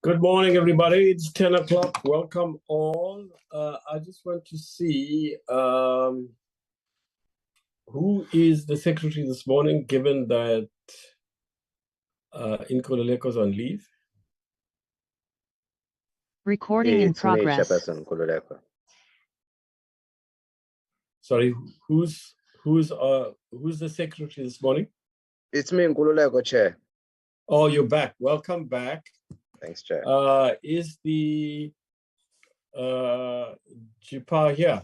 Good morning, everybody. It's 10 o'clock. Welcome all. I just want to see who is the secretary this morning, given that Nkuleko's on leave. Recording in progress. Chairperson Nkululeko. Sorry, who's the secretary this morning? It's me, Nkululeko, Chair. Oh, you're back. Welcome back. Thanks, Chair. Is the JIPA here?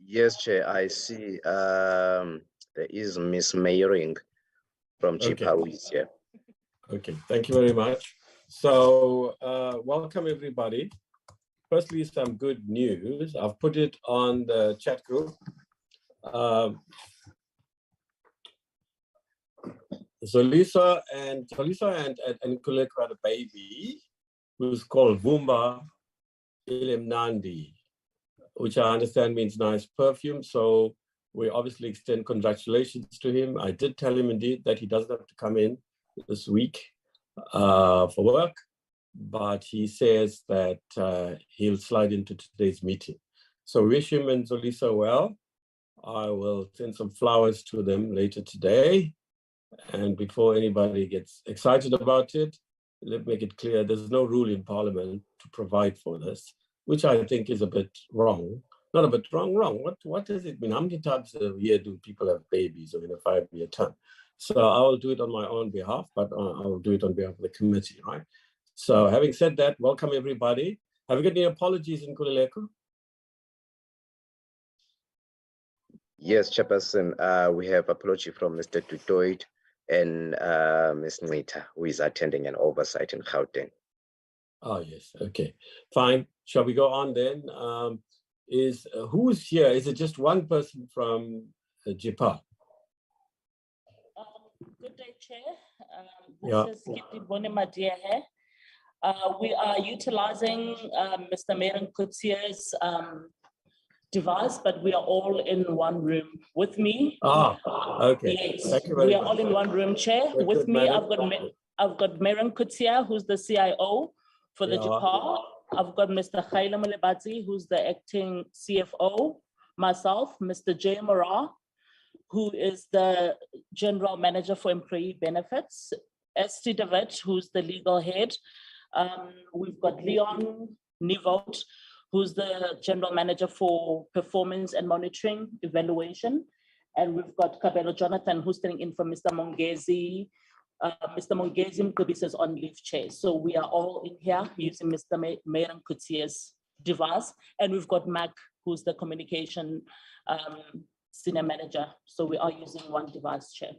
Yes, Chair. I see there is Miss Mayring from JIPA who is here. Okay, thank you very much. So welcome everybody. Firstly, some good news. I've put it on the chat group. Zolisa and Nkululeko had a baby who's called Vumba Ilimnandi, which I understand means nice perfume. So we obviously extend congratulations to him. I did tell him indeed that he doesn't have to come in this week for work, but he says that he'll slide into today's meeting. So wish him and Zolisa well. I will send some flowers to them later today. And before anybody gets excited about it, let me make it clear, there's no rule in Parliament to provide for this, which I think is a bit wrong. Not a bit wrong. What does it mean? How many times a year do people have babies or in a 5-year term? So I will do it on my own behalf, but I will do it on behalf of the committee, right? So having said that, welcome everybody. Have you got any apologies in Nkululeko? Yes, Chairperson. We have apology from Mr. Tutoid and Ms. Nita, who is attending an oversight in Gauteng. Oh, yes. Okay, fine. Shall we go on then? Who's here? Is it just one person from JIPA? Good day, Chair. This is Kitty Bonemadia here. We are utilizing Mr. Meron Kutier's device, but we are all in one room with me. Okay. Yes, Thank you very we are much. all in one room, Chair. Good, with me, madam. I've got Meron Kutia, who's the CIO for the JIPA. I've got Mr. Khaila Malebati, who's the acting CFO. Myself, Mr. Jay Mara, who is the General Manager for Employee Benefits. Esti David, who's the legal head. We've got Leon Nivot, who's the General Manager for Performance and Monitoring Evaluation. And we've got Kabelo Jonathan, who's standing in for Mr. Mongezi. Mr. Mongezi Mkubis is on leave, Chair. So we are all in here using Mr. Meron Kutier's device. And we've got Mac, who's the Communication Senior Manager. So we are using one device, Chair.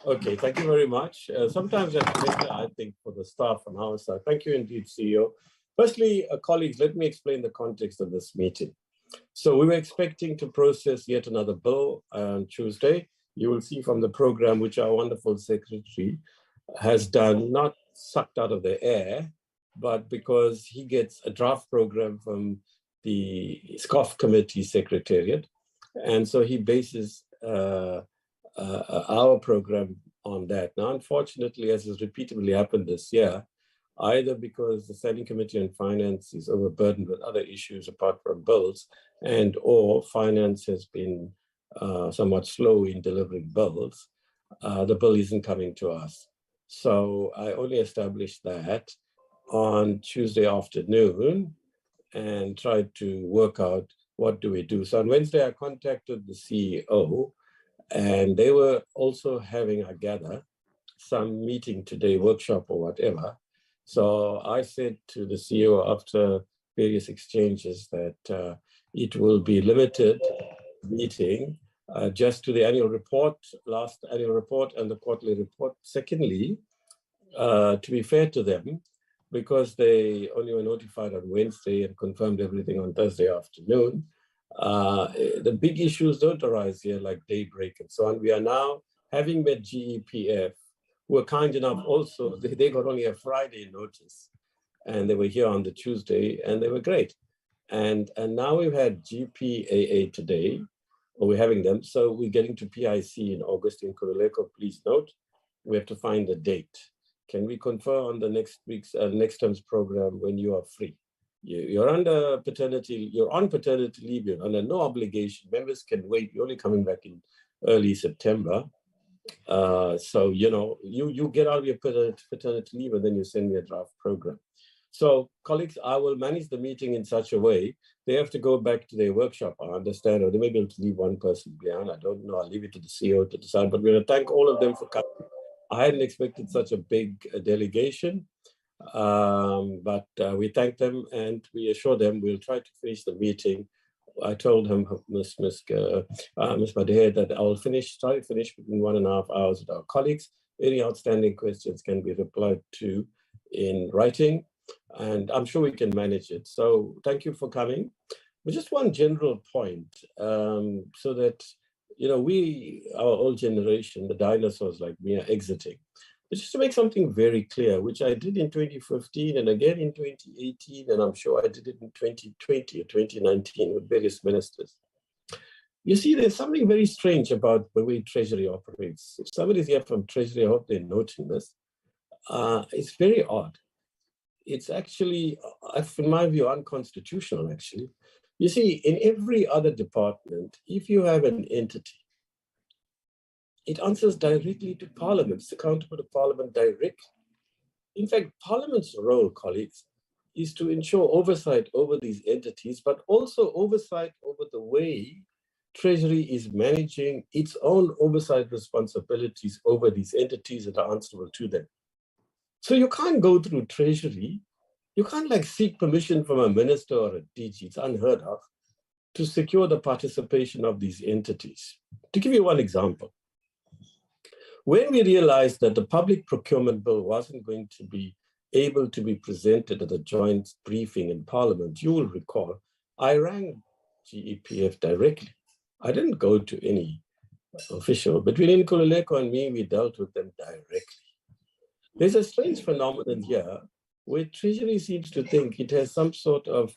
Okay, thank you very much. Sometimes that's better, I think, for the staff on our side. Thank you indeed, CEO. Firstly, colleagues, let me explain the context of this meeting. So we were expecting to process yet another bill on Tuesday. You will see from the program, which our wonderful secretary has done, not sucked out of the air, but because he gets a draft program from the SCOF committee secretariat. And so he bases our program on that. Now, unfortunately, as has repeatedly happened this year, either because the Standing Committee on Finance is overburdened with other issues apart from bills, and or finance has been somewhat slow in delivering bills, the bill isn't coming to us. So I only established that on Tuesday afternoon and tried to work out what do we do. So on Wednesday, I contacted the CEO, and they were also having, I gather, some meeting today, workshop or whatever. So I said to the CEO after various exchanges that it will be limited meeting just to the annual report, last annual report and the quarterly report. Secondly, to be fair to them, because they only were notified on Wednesday and confirmed everything on Thursday afternoon, the big issues don't arise here like daybreak and so on. We are now, having met GEPF, who were kind enough also, they got only a Friday notice and they were here on the Tuesday and they were great. And now we've had GPAA today, or we're having them. So we're getting to PIC in August in Nkululeko. Please note, we have to find the date. can we confer on the next term's program when you are free? You're on paternity leave, you're under no obligation. Members can wait. You're only coming back in early September. So, you get out of your paternity leave and then you send me a draft program. So, colleagues, I will manage the meeting in such a way. They have to go back to their workshop, I understand, or they may be able to leave one person behind. I don't know. I'll leave it to the CEO to decide. But we're going to thank all of them for coming. I hadn't expected such a big delegation. But we thank them and we assure them we'll try to finish the meeting. I told him, Ms. Madhe, that I'll try to finish within 1.5 hours with our colleagues. Any outstanding questions can be replied to in writing, and I'm sure we can manage it. So thank you for coming. But just one general point, so that, our old generation, the dinosaurs like me, are exiting. Just to make something very clear, which I did in 2015 and again in 2018, and I'm sure I did it in 2020 or 2019 with various ministers. You see, there's something very strange about the way Treasury operates. If somebody's here from Treasury, I hope they're noting this. It's very odd. It's actually, in my view, unconstitutional, actually. You see, in every other department, if you have an entity, it answers directly to Parliament. It's accountable to Parliament directly. In fact, Parliament's role, colleagues, is to ensure oversight over these entities, but also oversight over the way Treasury is managing its own oversight responsibilities over these entities that are answerable to them. So you can't go through Treasury. You can't seek permission from a minister or a DG, it's unheard of, to secure the participation of these entities. To give you one example, when we realized that the public procurement bill wasn't going to be able to be presented at a joint briefing in Parliament, you will recall, I rang GEPF directly. I didn't go to any official. Between Nkululeko and me, we dealt with them directly. There's a strange phenomenon here where Treasury seems to think it has some sort of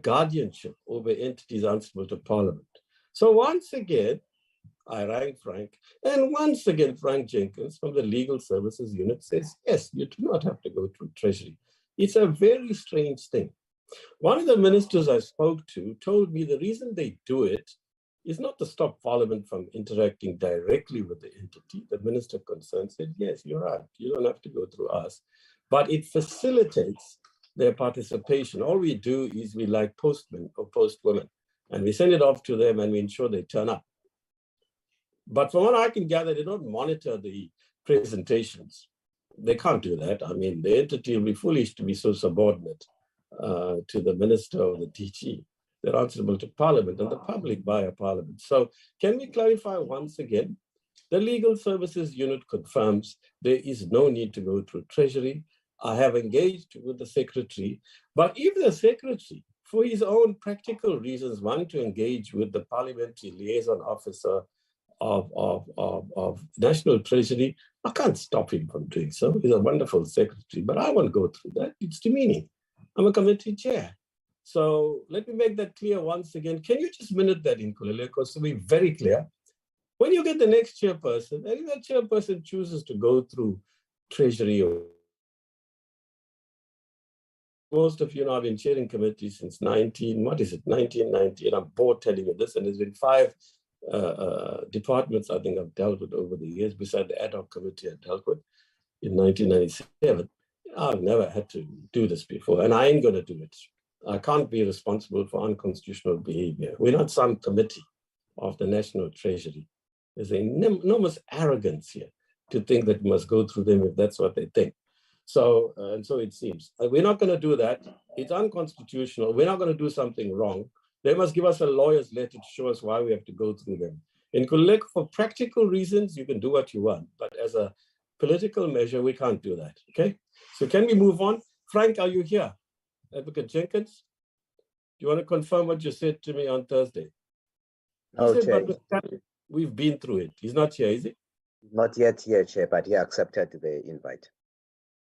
guardianship over entities answerable to Parliament. So once again, I rang Frank, and once again, Frank Jenkins from the Legal Services Unit says, yes, you do not have to go through Treasury. It's a very strange thing. One of the ministers I spoke to told me the reason they do it is not to stop Parliament from interacting directly with the entity. The minister concerned said, yes, you're right, you don't have to go through us, but it facilitates their participation. All we do is we like postmen or postwomen, and we send it off to them and we ensure they turn up. But from what I can gather, they don't monitor the presentations. They can't do that. I mean, the entity will be foolish to be so subordinate to the minister or the DG. They're answerable to Parliament and the public via Parliament. So can we clarify once again? The Legal Services Unit confirms there is no need to go through Treasury. I have engaged with the Secretary, but if the Secretary, for his own practical reasons, want to engage with the Parliamentary Liaison Officer of National Treasury, I can't stop him from doing so. He's a wonderful secretary, but I won't go through that. It's demeaning. I'm a committee chair. So let me make that clear once again. Can you just minute that in Nkululeko so we're very clear? When you get the next chairperson, and if that chairperson chooses to go through Treasury, or most of you know, I've been chairing committees since 1990, and I'm bored telling you this, and there's been 5 departments I think I've dealt with over the years, besides the ad hoc committee I dealt with in 1997. I've never had to do this before, and I ain't going to do it. I can't be responsible for unconstitutional behavior. We're not some committee of the National Treasury. There's an enormous arrogance here to think that we must go through them if that's what they think. So, and so it seems. We're not going to do that. It's unconstitutional. We're not going to do something wrong. They must give us a lawyer's letter to show us why we have to go through them. In Nkululeko, for practical reasons, you can do what you want, but as a political measure, we can't do that, okay? So can we move on? Frank, are you here? Advocate Jenkins, do you want to confirm what you said to me on Thursday? Okay. We've been through it. He's not here, is he? Not yet here, Chair, but he accepted the invite.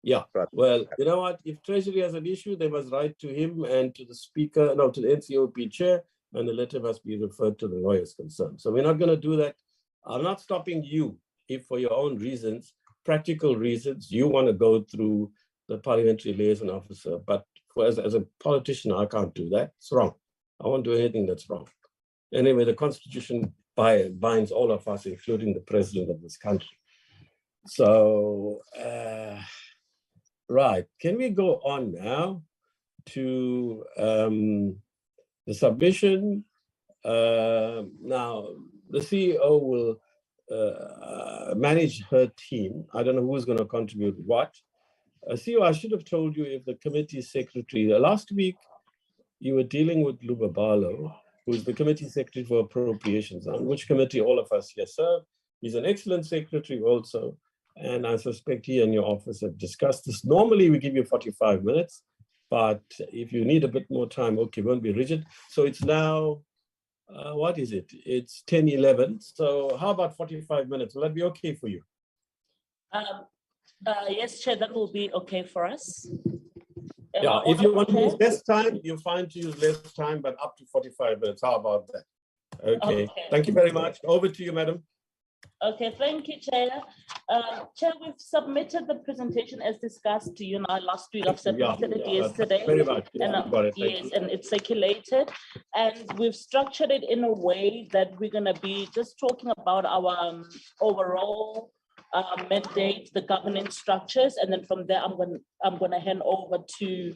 Yeah, well, you know what? If Treasury has an issue, they must write to him and to the Speaker, no, to the NCOP chair, and the letter must be referred to the lawyers concerned. So we're not going to do that. I'm not stopping you if for your own reasons practical reasons, you want to go through the parliamentary liaison officer, but as a politician, I can't do that. It's wrong. I won't do anything that's wrong. Anyway, the Constitution binds all of us, including the president of this country. So, right, can we go on now to the submission? Now, the CEO will manage her team. I don't know who's going to contribute what. CEO, I should have told you if the committee secretary, last week you were dealing with Lubabalo, who is the committee secretary for appropriations, on which committee all of us here serve. He's an excellent secretary also, and I suspect he and your office have discussed this. Normally we give you 45 minutes, but if you need a bit more time, okay, won't be rigid. So it's now, what is it? It's 10:11. So how about 45 minutes? Will that be okay for you? Yes, Chair, that will be okay for us. Yeah, if you want to use less time, you're fine to use less time, but up to 45 minutes. How about that? Okay. Thank you very much. Over to you, madam. Okay, thank you, Chair. Chair, we've submitted the presentation as discussed to you now last week. I've submitted it yesterday. Very much. Yeah, and got it. yes, and it's circulated. And we've structured it in a way that we're going to be just talking about our overall mandate, the governance structures, and then from there, I'm going to hand over to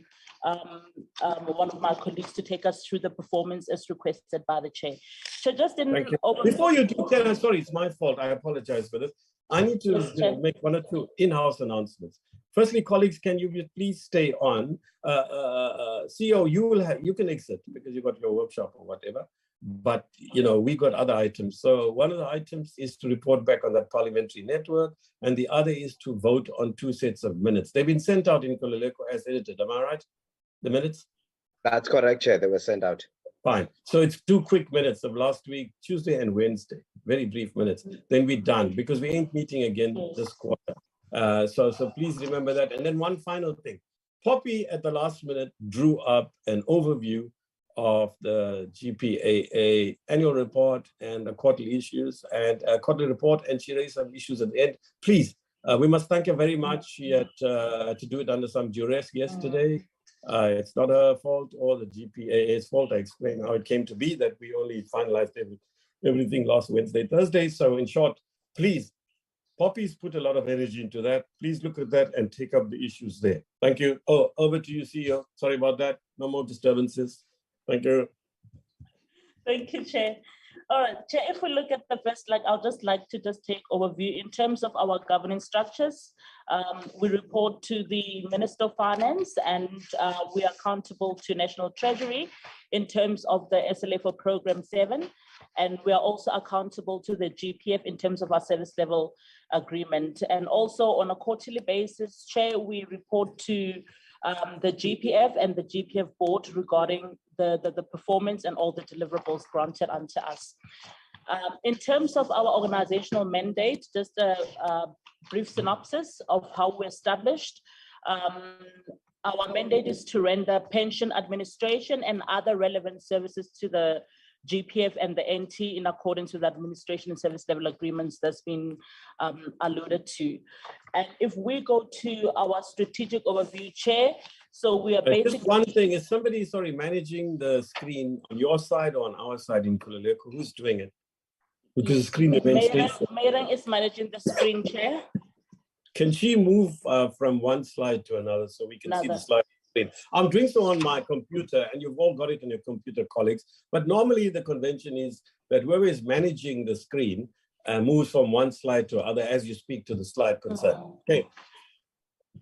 one of my colleagues to take us through the performance as requested by the chair. So just in before you do, sorry, it's my fault. I apologize for this. I need to make one or two in-house announcements. Firstly, colleagues, can you please stay on? CEO, you can exit because you got your workshop or whatever. But we got other items. So one of the items is to report back on that parliamentary network, and the other is to vote on 2 sets of minutes. They've been sent out in Nkululeko as edited. Am I right? The minutes? That's correct, Chair. They were sent out. Fine. So it's 2 quick minutes of last week, Tuesday and Wednesday. Very brief minutes. Then we're done because we ain't meeting again this quarter. So please remember that. And then one final thing. Poppy at the last minute drew up an overview of the GPAA annual report and the quarterly issues and a quarterly report, and she raised some issues at the end. Please, we must thank her very much. She had to do it under some duress yesterday. It's not her fault or the GPAA's fault. I explained how it came to be that we only finalized everything last Wednesday, Thursday. So in short, please, Poppy's put a lot of energy into that. Please look at that and take up the issues there. Thank you. Oh, over to you, CEO. Sorry about that. No more disturbances. Thank you. Thank you, Chair. All right, Chair, if we look at the first, I'll just like to take overview in terms of our governance structures. We report to the Minister of Finance, and we are accountable to National Treasury in terms of the SLA for Program 7. And we are also accountable to the GPF in terms of our service level agreement. And also on a quarterly basis, Chair, we report to the GPF and the GPF board regarding the performance and all the deliverables granted unto us. In terms of our organizational mandate, just a brief synopsis of how we're established. Our mandate is to render pension administration and other relevant services to the GPF and the NT in accordance with the administration and service level agreements that's been alluded to. And if we go to our strategic overview, Chair, so we are basically— Just one thing, is somebody, managing the screen on your side or on our side in Nkululeko? Who's doing it? Because the screen remains stationary. Mayran is managing the screen, Chair. Can she move from one slide to another so we can see the slide? I'm doing so on my computer, and you've all got it on your computer, colleagues. But normally the convention is that whoever is managing the screen moves from one slide to other as you speak to the slide concerned. Okay.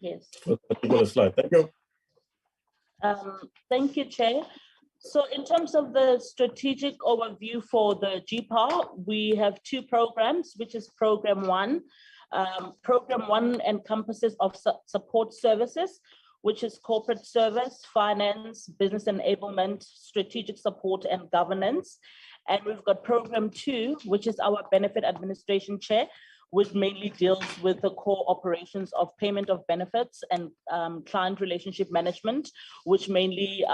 Yes. For the particular slide. Thank you. Thank you, Chair. So in terms of the strategic overview for the GPAR, we have 2 programs, which is Program 1. Program 1 encompasses of support services, which is corporate service, finance, business enablement, strategic support, and governance. And we've got Program 2, which is our benefit administration, Chair, which mainly deals with the core operations of payment of benefits and client relationship management, which mainly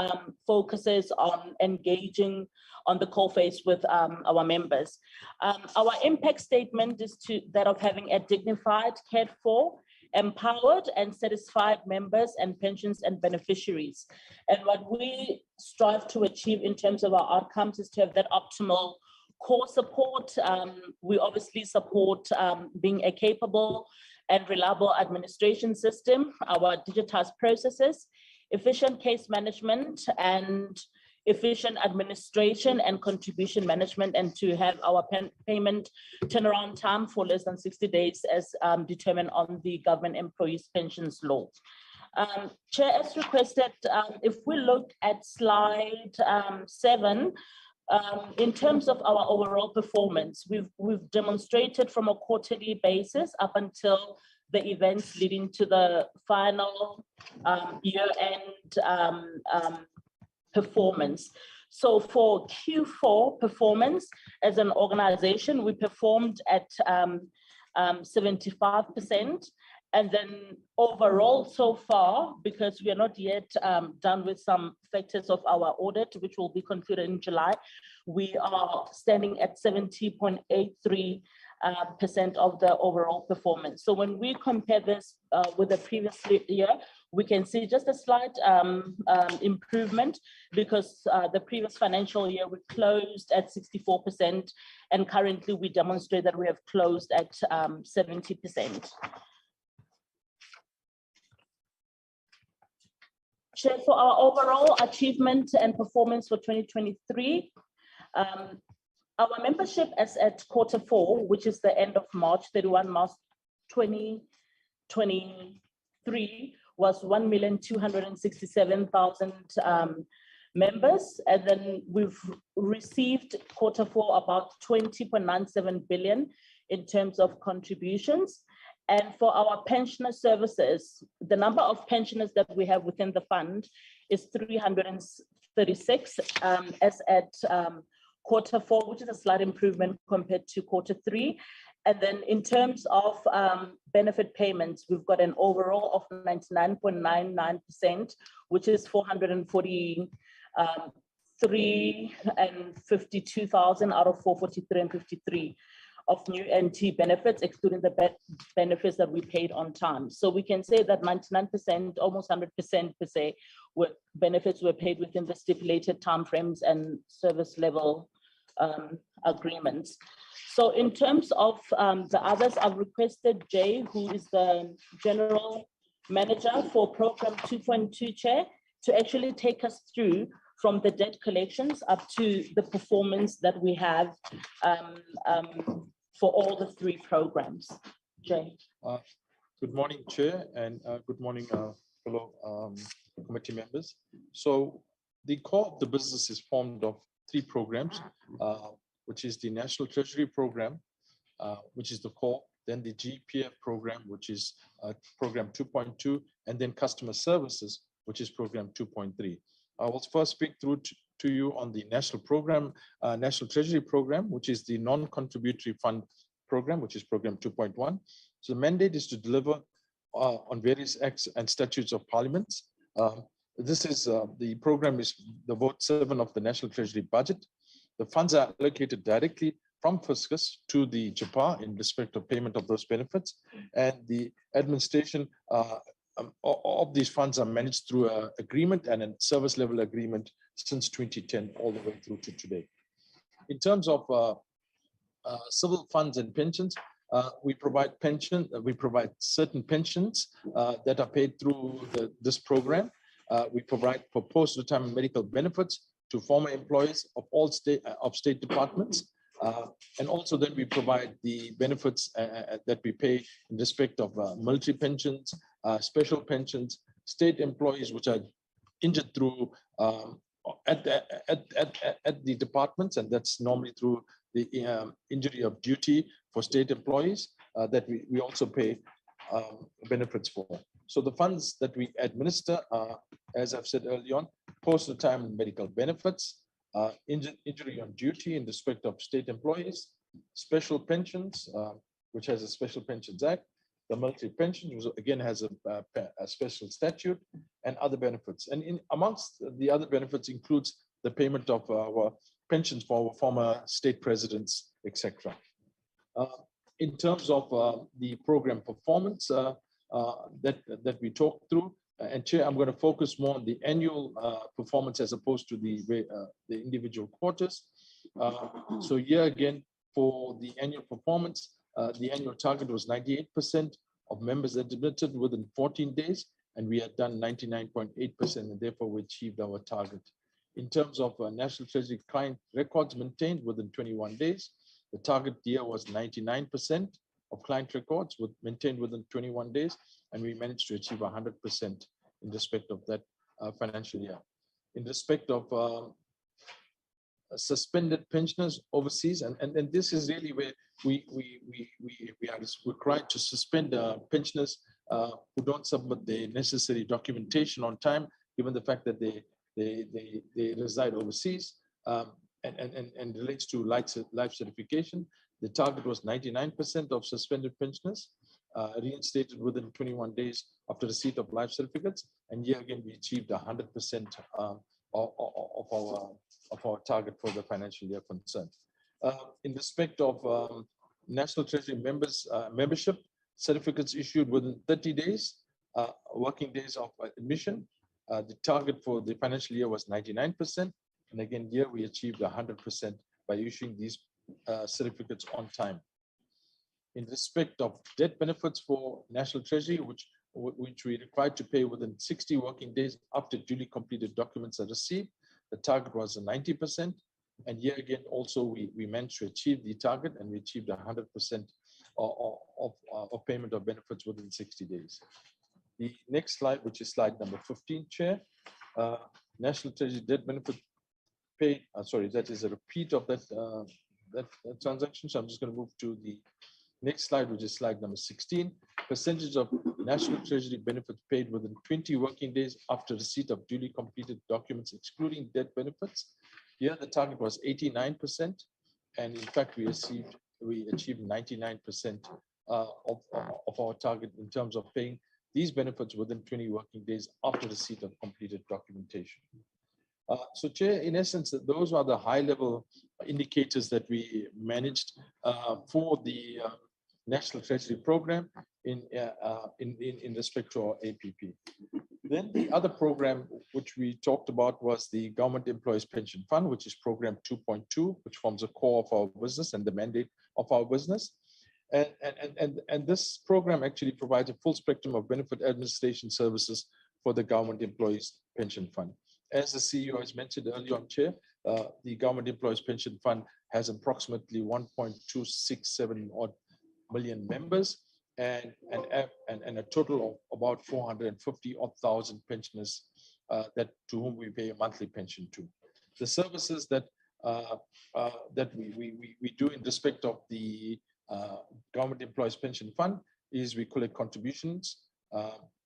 focuses on engaging on the core face with our members. Our impact statement is that of having a dignified, cared for, empowered and satisfied members and pensions and beneficiaries. And what we strive to achieve in terms of our outcomes is to have that optimal core support. We obviously support being a capable and reliable administration system, our digitized processes, efficient case management and efficient administration and contribution management, and to have our payment turnaround time for less than 60 days as determined on the government employees pensions law. Chair, as requested, if we look at slide 7, in terms of our overall performance, we've demonstrated from a quarterly basis up until the events leading to the final year-end performance. So for Q4 performance as an organization, we performed at 75%. And then overall so far, because we are not yet done with some factors of our audit, which will be concluded in July, we are standing at 70.83% of the overall performance. So when we compare this with the previous year, we can see just a slight improvement, because the previous financial year we closed at 64%, and currently we demonstrate that we have closed at 70%. Chair, for our overall achievement and performance for 2023, our membership as at Q4, which is the end of March, 31 March 2023, was 1,267,000 members. And then we've received Q4 about 20.97 billion in terms of contributions. And for our pensioner services, the number of pensioners that we have within the fund is 336 as at Q4, which is a slight improvement compared to Q3. And then in terms of benefit payments, we've got an overall of 99.99%, which is 443 and 52,000 out of 443 and 53 of new NT benefits, excluding the benefits that we paid on time. So we can say that 99%, almost 100% per se, benefits were paid within the stipulated timeframes and service level agreements. So in terms of the others, I've requested Jay, who is the General Manager for Program 2.2 Chair, to actually take us through from the debt collections up to the performance that we have for all the 3 programs. Jay. Good morning, Chair, and good morning, fellow committee members. So the core of the business is formed of 3 programs, which is the National Treasury Program, which is the core, then the GPF program, which is program 2.2, and then customer services, which is program 2.3. I will first speak through to you on the national program, National Treasury Program, which is the non-contributory fund program, which is program 2.1. So the mandate is to deliver on various acts and statutes of Parliament. This is the program is the vote 7 of the National Treasury budget. The funds are allocated directly from Fiscus to the JPA in respect of payment of those benefits, and the administration of these funds are managed through an agreement and a service level agreement since 2010 all the way through to today. In terms of civil funds and pensions, we provide certain pensions that are paid through this program. We provide for post-retirement medical benefits to former employees of all state departments. And also then we provide the benefits that we pay in respect of military pensions, special pensions, state employees which are injured through at the departments, and that's normally through the injury of duty for state employees that we also pay benefits for. So the funds that we administer are, as I've said earlier on, post-retirement medical benefits, injury on duty in respect of state employees, special pensions, which has a Special Pensions Act, the Military Pension, which again has a special statute, and other benefits. And amongst the other benefits includes the payment of our pensions for our former state presidents, etc. In terms of the program performance that we talked through, and Chair, I'm going to focus more on the annual performance as opposed to the individual quarters. So here again, for the annual performance, the annual target was 98% of members admitted within 14 days, and we had done 99.8%, and therefore we achieved our target. In terms of National Treasury client records maintained within 21 days, the target year was 99% of client records maintained within 21 days, and we managed to achieve 100% in respect of that financial year. In respect of suspended pensioners overseas, and this is really where we are required to suspend pensioners who don't submit the necessary documentation on time, given the fact that they reside overseas, and relates to life certification. The target was 99% of suspended pensioners reinstated within 21 days after receipt of life certificates, and here again we achieved 100% of our target for the financial year concerned. In respect of National Treasury membership, certificates issued within 30 days, working days of admission, the target for the financial year was 99%, and again here we achieved 100% by issuing these certificates on time. In respect of debt benefits for National Treasury, which we required to pay within 60 working days after duly completed documents are received, the target was 90%. And here again, also we managed to achieve the target, and we achieved 100% of payment of benefits within 60 days. The next slide, which is slide number 15, Chair, National Treasury debt benefit paid. Sorry, that is a repeat of that transaction. So I'm just going to move to the next slide, which is slide number 16. Percentage of National Treasury benefits paid within 20 working days after receipt of duly completed documents, excluding debt benefits. Here, the target was 89%, and in fact, we achieved 99% of our target in terms of paying these benefits within 20 working days after receipt of completed documentation. So, Chair, in essence, those are the high-level indicators that we managed for the National Treasury program in respect to our APP. Then the other program which we talked about was the Government Employees Pension Fund, which is program 2.2, which forms a core of our business and the mandate of our business. And this program actually provides a full spectrum of benefit administration services for the Government Employees Pension Fund. As the CEO has mentioned earlier on, Chair, the Government Employees Pension Fund has approximately 1.267 odd million members and a total of about 450 odd thousand pensioners to whom we pay a monthly pension to. The services that we do in respect of the Government Employees Pension Fund is we collect contributions,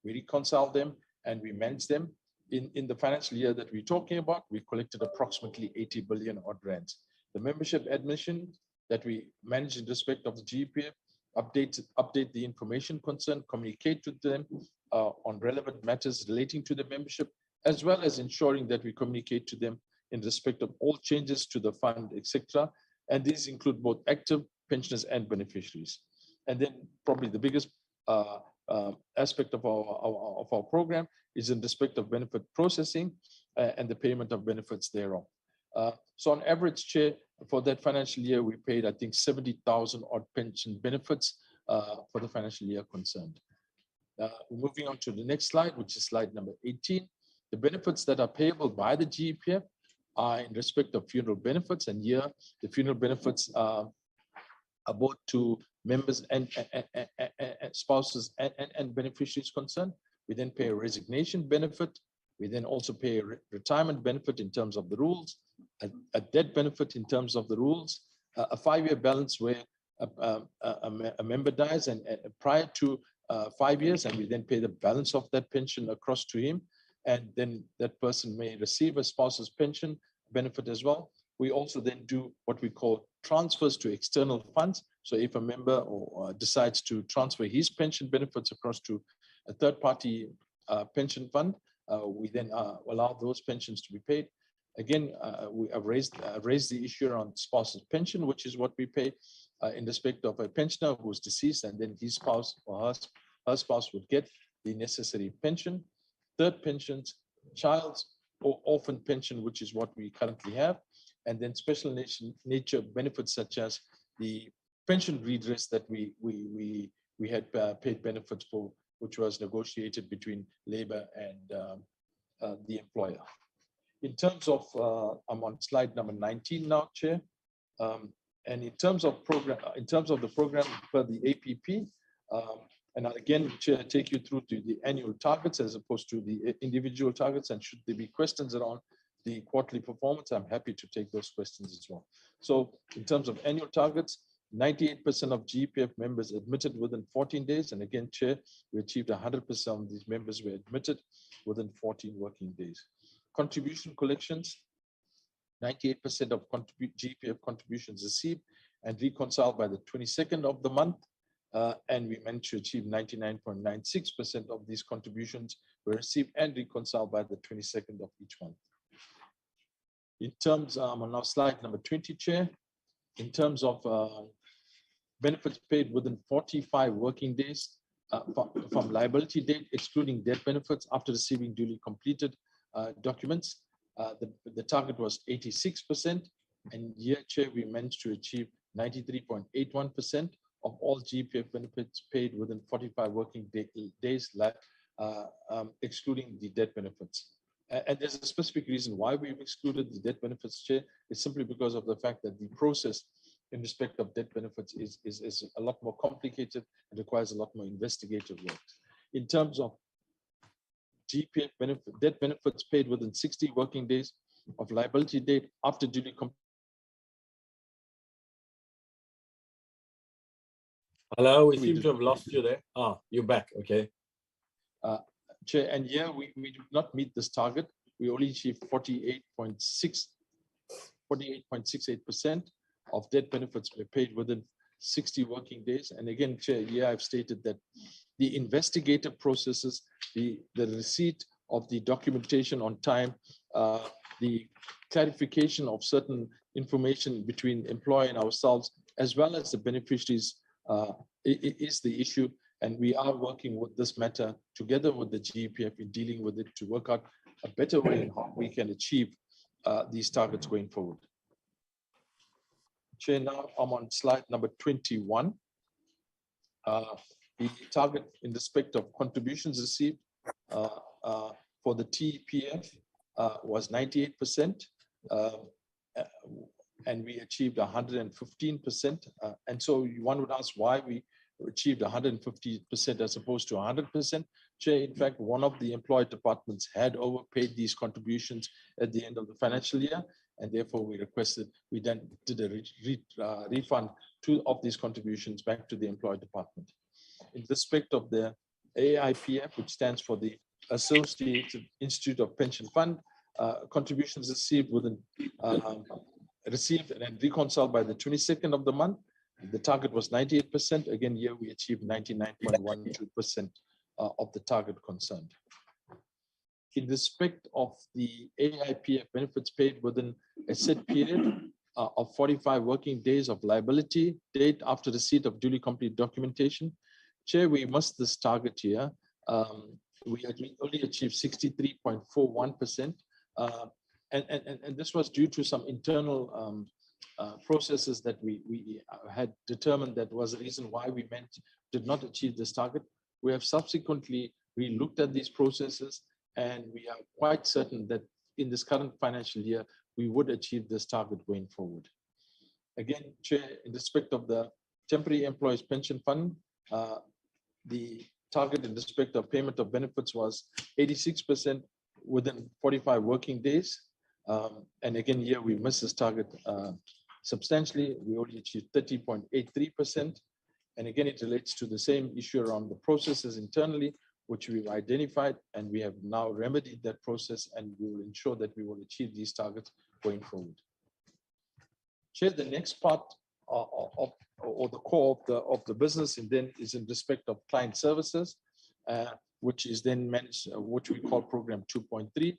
we reconcile them, and we manage them. In the financial year that we're talking about, we collected approximately 80 billion odd rands. The membership admission that we manage in respect of the GEPF, update the information concerned, communicate to them on relevant matters relating to the membership, as well as ensuring that we communicate to them in respect of all changes to the fund, etc. And these include both active pensioners and beneficiaries. And then probably the biggest aspect of our program is in respect of benefit processing and the payment of benefits thereof. So on average, Chair, for that financial year, we paid, I think, 70,000 odd pension benefits for the financial year concerned. Moving on to the next slide, which is slide number 18. The benefits that are payable by the GEPF are in respect of funeral benefits, and here the funeral benefits are both to members and spouses and beneficiaries concerned. We then pay a resignation benefit. We then also pay a retirement benefit in terms of the rules, a debt benefit in terms of the rules, a 5-year balance where a member dies and prior to 5 years, and we then pay the balance of that pension across to him, and then that person may receive a spouse's pension benefit as well. We also then do what we call transfers to external funds. So if a member or decides to transfer his pension benefits across to a third-party pension fund, we then allow those pensions to be paid. Again, we have raised the issue around spouse's pension, which is what we pay in respect of a pensioner who's deceased, and then his spouse or her spouse would get the necessary pension. Third pensions, child's or orphan pension, which is what we currently have, and then special nature benefits such as the pension redress that we had paid benefits for, which was negotiated between labor and the employer. In terms of, I'm on slide number 19 now, Chair. And in terms of the program for the APP, and I'll again, Chair, take you through to the annual targets as opposed to the individual targets. And should there be questions around the quarterly performance, I'm happy to take those questions as well. So in terms of annual targets, 98% of GPF members admitted within 14 days. And again, Chair, we achieved 100% of these members were admitted within 14 working days. Contribution collections, 98% of GPF contributions received and reconciled by the 22nd of the month. And we managed to achieve 99.96% of these contributions were received and reconciled by the 22nd of each month. In terms, on our slide number 20, Chair, in terms of benefits paid within 45 working days from liability date, excluding death benefits after receiving duly completed documents, the target was 86%. And here, Chair, we managed to achieve 93.81% of all GPF benefits paid within 45 working days, excluding the death benefits. And there's a specific reason why we've excluded the death benefits, Chair. It's simply because of the fact that the process in respect of death benefits is a lot more complicated and requires a lot more investigative work. In terms of GPF death benefits paid within 60 working days of liability date after duly completed. Hello, we seem to have lost you there. Ah, you're back, okay. Chair, and yeah, we did not meet this target. We only achieved 48.68% of death benefits were paid within 60 working days. And again, Chair, yeah, I've stated that the investigative processes, the receipt of the documentation on time, the clarification of certain information between employer and ourselves, as well as the beneficiaries, is the issue. And we are working with this matter together with the GPF in dealing with it to work out a better way in how we can achieve these targets going forward. Chair, now I'm on slide number 21. The target in respect of contributions received for the TPF was 98%, and we achieved 115%. And so one would ask why we achieved 150% as opposed to 100%. Chair, in fact, one of the employed departments had overpaid these contributions at the end of the financial year, and therefore we then did a refund of these contributions back to the employed department. In respect of the AIPF, which stands for the Associated Institute of Pension Fund, contributions received received and reconciled by the 22nd of the month. The target was 98%. Again, here we achieved 99.12% of the target concerned. In respect of the AIPF benefits paid within a set period of 45 working days of liability date after receipt of duly complete documentation, Chair, we missed this target here. We only achieved 63.41%. And this was due to some internal processes that we had determined that was the reason why we did not achieve this target. We have subsequently re-looked at these processes, and we are quite certain that in this current financial year, we would achieve this target going forward. Again, Chair, in respect of the Temporary Employees Pension Fund, the target in respect of payment of benefits was 86% within 45 working days. And again, here we missed this target substantially. We only achieved 30.83%. And again, it relates to the same issue around the processes internally, which we've identified, and we have now remedied that process, and we will ensure that we will achieve these targets going forward. Chair, the next part or the core of the business and then is in respect of client services, which is then managed, which we call program 2.3.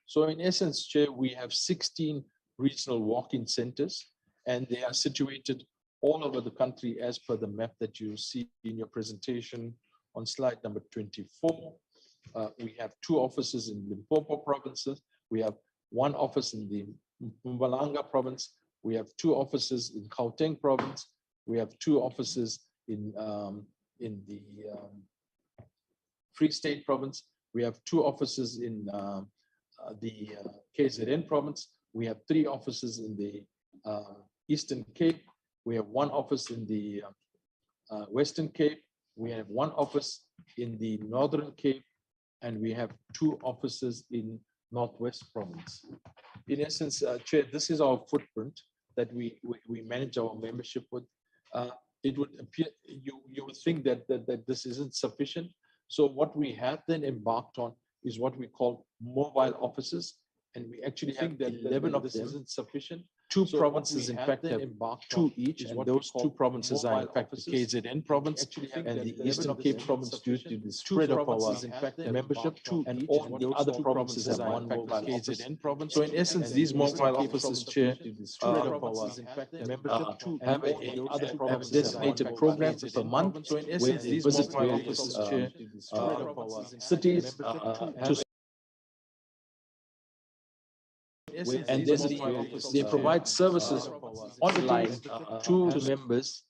So in essence, Chair, we have 16 regional walk-in centers, and they are situated all over the country as per the map that you see in your presentation on slide number 24. We have 2 offices in Limpopo provinces. We have 1 office in the Mpumalanga province. We have 2 offices in Gauteng province. We have 2 offices in the Free State province. We have 2 offices in the KZN province. We have 3 offices in the Eastern Cape. We have 1 office in the Western Cape. We have 1 office in the Northern Cape, and we have 2 offices in Northwest province. In essence, Chair, this is our footprint that we manage our membership with. It would appear, you would think that this isn't sufficient. So what we have then embarked on is what we call mobile offices, and we actually think that 11 of them isn't sufficient. 2 provinces, in fact, have 2 each, and those 2 provinces are, in fact, the KZN province and the Eastern Cape province, due to the spread of our membership, and all the other provinces have 1 mobile KZN province. So in essence, these mobile offices, Chair, membership have a designated program per month. So in essence, these mobile offices, Chair, cities to and then they provide services online to members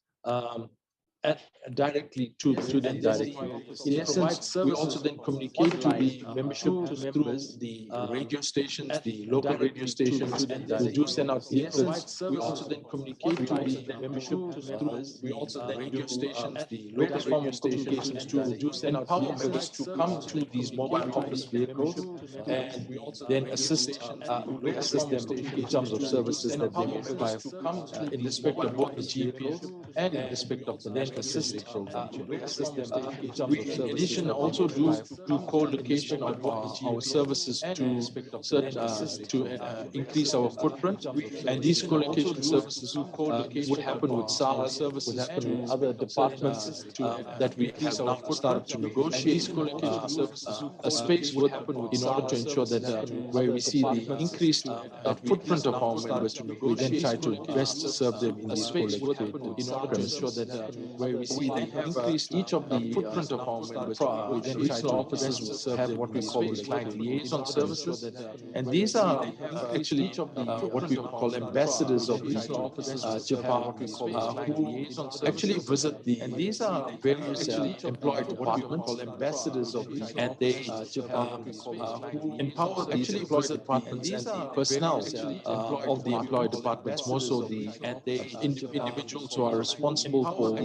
directly to them directly. In essence, we also then communicate to the membership through the radio stations, the local radio stations. We do send out leaflets. We also then communicate to the membership through the radio stations, the local form of communications to empower members to come to these mobile office vehicles and we also then assist them in terms of services that they may require in respect of both the GP and in respect of the national assist program. We, in addition, also do co-location of our services to increase our footprint, and these co-location services would happen with SARS, would happen with other departments that we have now started to negotiate. These co-location services, a space would happen in order to ensure that where we see the increased footprint of our members, we then try to best serve them in these co-located premises. Where we see they have increased each of the footprint of our members, we then regional offices will have what we call the client liaison services, and these are actually what we would call ambassadors of regional offices, who actually visit the, and these are various employed departments, ambassadors of, and they who empower these employed departments and the personnel of the employed departments, more so the individuals who are responsible for the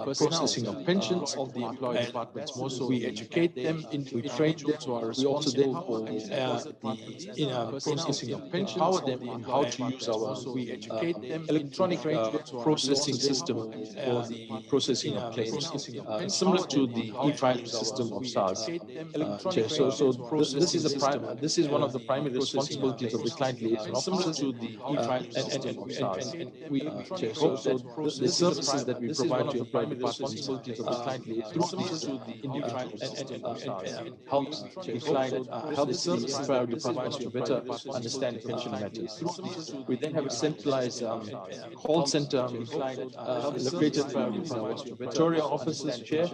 processing of pensions of the employed departments. More so, we educate them, we train them. We also then for the processing of pensions, empower them in how to use our electronic processing system for the processing of claims, similar to the e-filing system of SARS. This is one of the primary responsibilities of the client liaison officers, similar to the e-filing system of SARS. The services that we provide to employed departments of the client liaison officers helps the client, helps the employed departments to better understand pension matters. We then have a centralized call center located in our Victoria offices, Chair.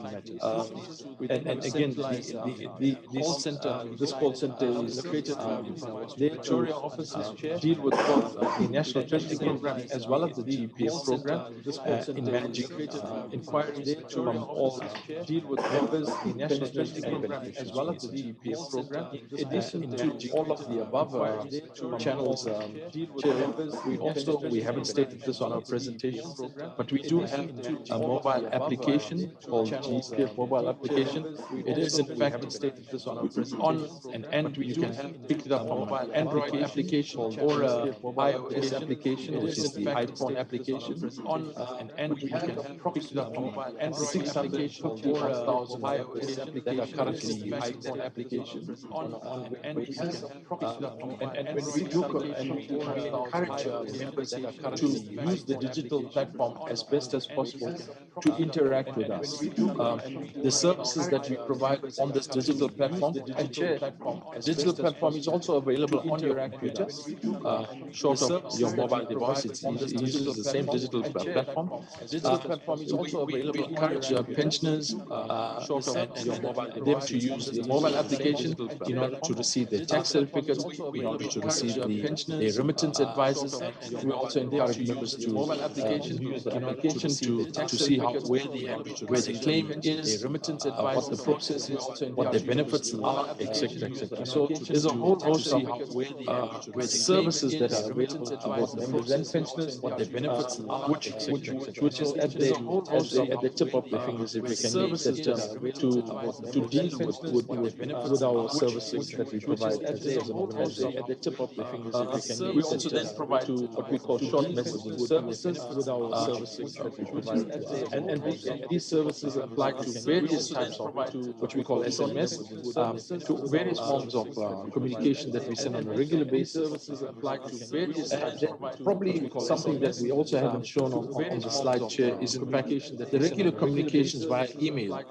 And again, the call center, this call center is located the Victoria offices, Chair, deal with both the National Treasury Program as well as the GPS program in managing inquiries from all deal with members, the National Treasury Program as well as the GPS program. In addition to all of the above channels, we haven't stated this on our presentation, but we do have a mobile application called GPS mobile application. It is in fact on an Android. You can pick it up on mobile Android application or iOS application, which is the iPhone application. On an and we have approximately 651,000 members that are currently using that application on an ongoing basis. And when we look and we encourage members to use the digital platform as best as possible to interact with us. The services that we provide on this digital platform, and share, digital platform is also available on your computer, short of your mobile device. It uses the same digital platform. Digital platform is also available. We encourage pensioners and them to use the mobile application in order to receive their tax certificates, in order to receive the remittance advisors. We also encourage members to use the application to see how where the claim is, what the process is, what the benefits are, etc., etc. So there's a whole host of services that are available to both members and pensioners, what the benefits are, which is at the tip of the fingers, if we can use that term, to deal with our services that we provide as an organization. At the tip of the fingers, if we can use that term, we also then provide what we call short messaging services with our services that we provide. And these services apply to various types of what we call SMS, to various forms of communication that we send on a regular basis. Apply to various types of probably something that we also haven't shown on the slide chair is in fact the regular communications via email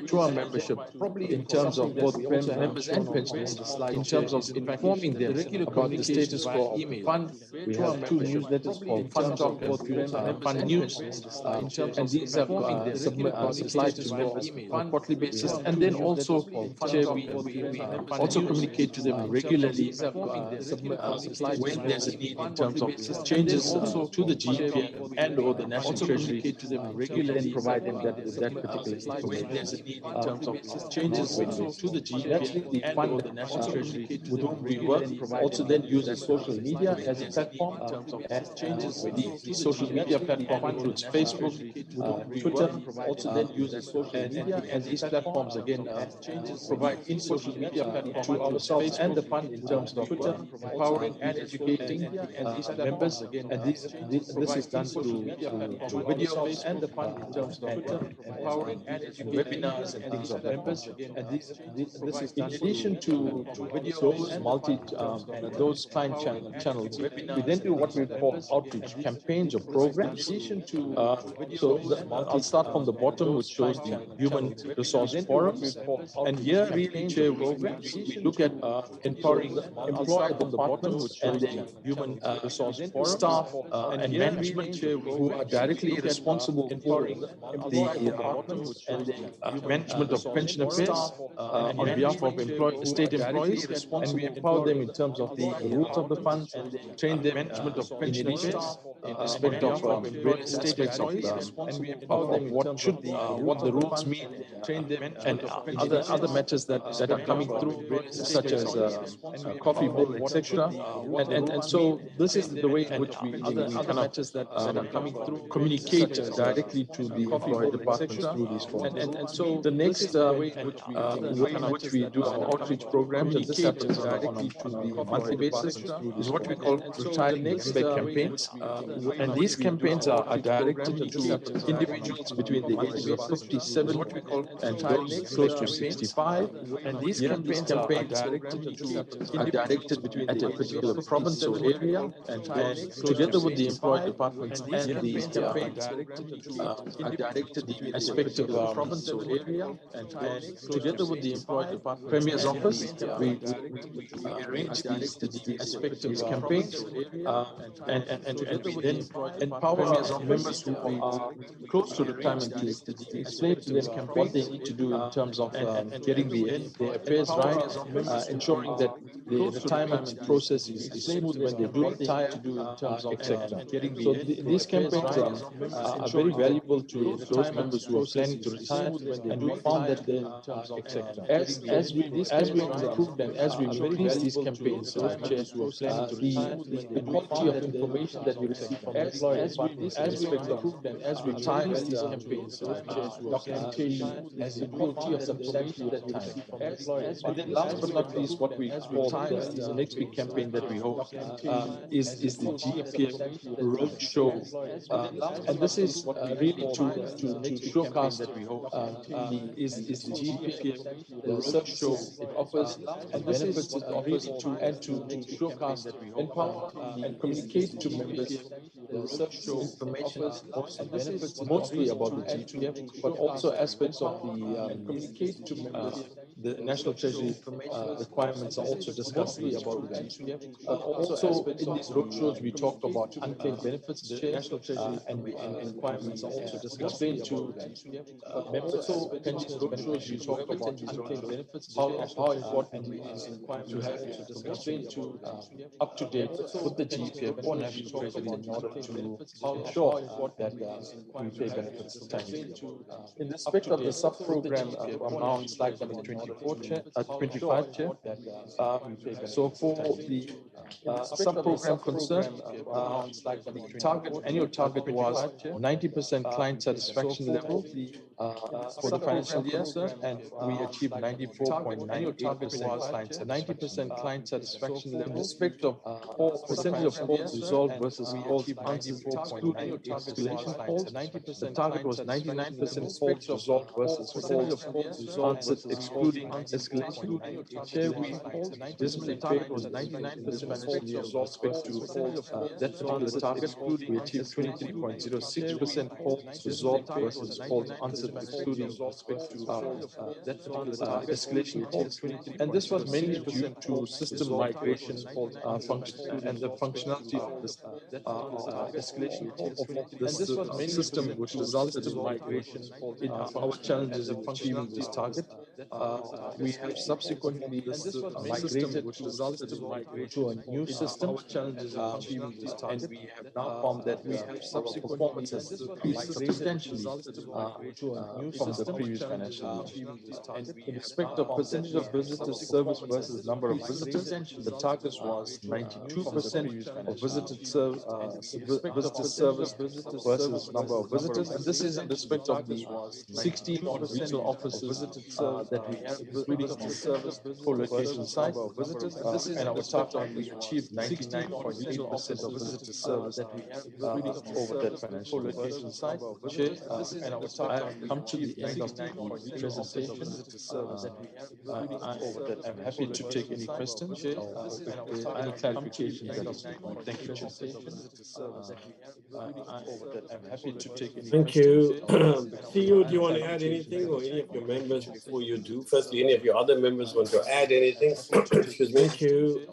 to our membership, probably in terms of both members and pensioners, in terms of informing them about the status quo of the fund. We have two newsletters called Fund Talk and Fund News, and these are supplied to members on a quarterly basis. And then also, we also communicate to them regularly when there's a need in terms of changes to the GPM and or the National Treasury, and provide them that particular information. When there's a need in terms of changes to the GPM the fund or the National Treasury with whom we work, also then uses social media as a platform in terms of changes. The social media platform includes Facebook, Twitter, also then uses social media, and these platforms again provide in social media to ourselves and the fund in terms of empowering and educating members, and this is done through videos and the fund in terms of empowering and webinars and things of that nature. And this is in addition to videos, those client channels. We then do what we call outreach campaigns or programs. I'll start from the bottom, which shows the human resource forums, and here really chair programs. We look at empowering employer departments and the human resource staff and management who are directly responsible for the management of pension affairs on behalf of state employees, and we empower them in terms of the rules of the funds, train them management of pension affairs in respect of various aspects of what the rules mean, train them and other matters that are coming through, such as coffee bill, etc. And so this is the way in which we kind of communicate directly to the employer departments through these forms. And so the next way in which we do our outreach programs, and this happens on a monthly basis, is what we call retiring member campaigns. And these campaigns are directed to individuals between the ages of 57 and those close to 65. And these campaigns are directed at a particular province or area, and together with the employed departments and the aspect of the province or area, and together with the employed department Premier's office, we arrange these campaigns, and we then empower our members who are close to retirement to explain to them what they need to do in terms of getting their affairs right, ensuring that the retirement process is smooth when they do retire, etc. So these campaigns are very valuable to those members who are planning to retire, and we found that as we improved and as we increased these campaigns, the quality of information that we receive from the employer departments in respect of as we increased these campaigns, documentation, and the quality of the information that we receive from the employers. And then last but not least, what we call the next big campaign that we hope is the GPM Roadshow. And this is really to showcase the GPF, the social it offers, and benefits it offers, and to showcase, empower, and communicate to members the social information and benefits mostly about the GPF, but also aspects of the communicate to members. The National Treasury requirements are also discussed about the GPF. Also, in these roadshows, we talked about unclaimed benefits, National Treasury, and requirements are also discussed to members. Also, in these roadshows, we talked about unclaimed benefits, how important it is to have explained to up to date with the GPF or National Treasury in order to ensure that we pay benefits timely. In respect of the sub-program, I'm now on slide number 24, 25, Chair. So for the sub-program concern, annual target was 90% client satisfaction level for the financial year, and we achieved 94.98% 90% client satisfaction level. In respect of percentage of calls resolved versus calls answered excluding escalation calls, the target was 99% calls resolved versus calls answered excluding escalation. Chair, we dismally target was 99% calls resolved respect to that particular target. We achieved 23.06% calls resolved versus calls answered excluding that particular escalation calls. And this was mainly due to system migration function and the functionality of this escalation of this system, which resulted in migration in our challenges in achieving this target. We have subsequently migrated, which resulted in migration to a new system, challenges in achieving this target, and we have now found that we have our performance has increased substantially from the previous financial year. And in respect of percentage of visitors serviced versus number of visitors, the target was 92% of visitor service versus number of visitors, and this is in respect of the 16 regional offices that we have, including the service co-location sites. And our target, we achieved 99.8% of visitor service that we have, including over that financial co-location site. Chair, and our target, I have come to the end of the presentation. I'm happy to take any questions or any clarifications that is required. Thank you, Chair. I'm happy to take any Thank you. questions. CEO, do you want to add anything, or any of your members before you do? Firstly, any of your other members want to add anything? Excuse me. Thank you.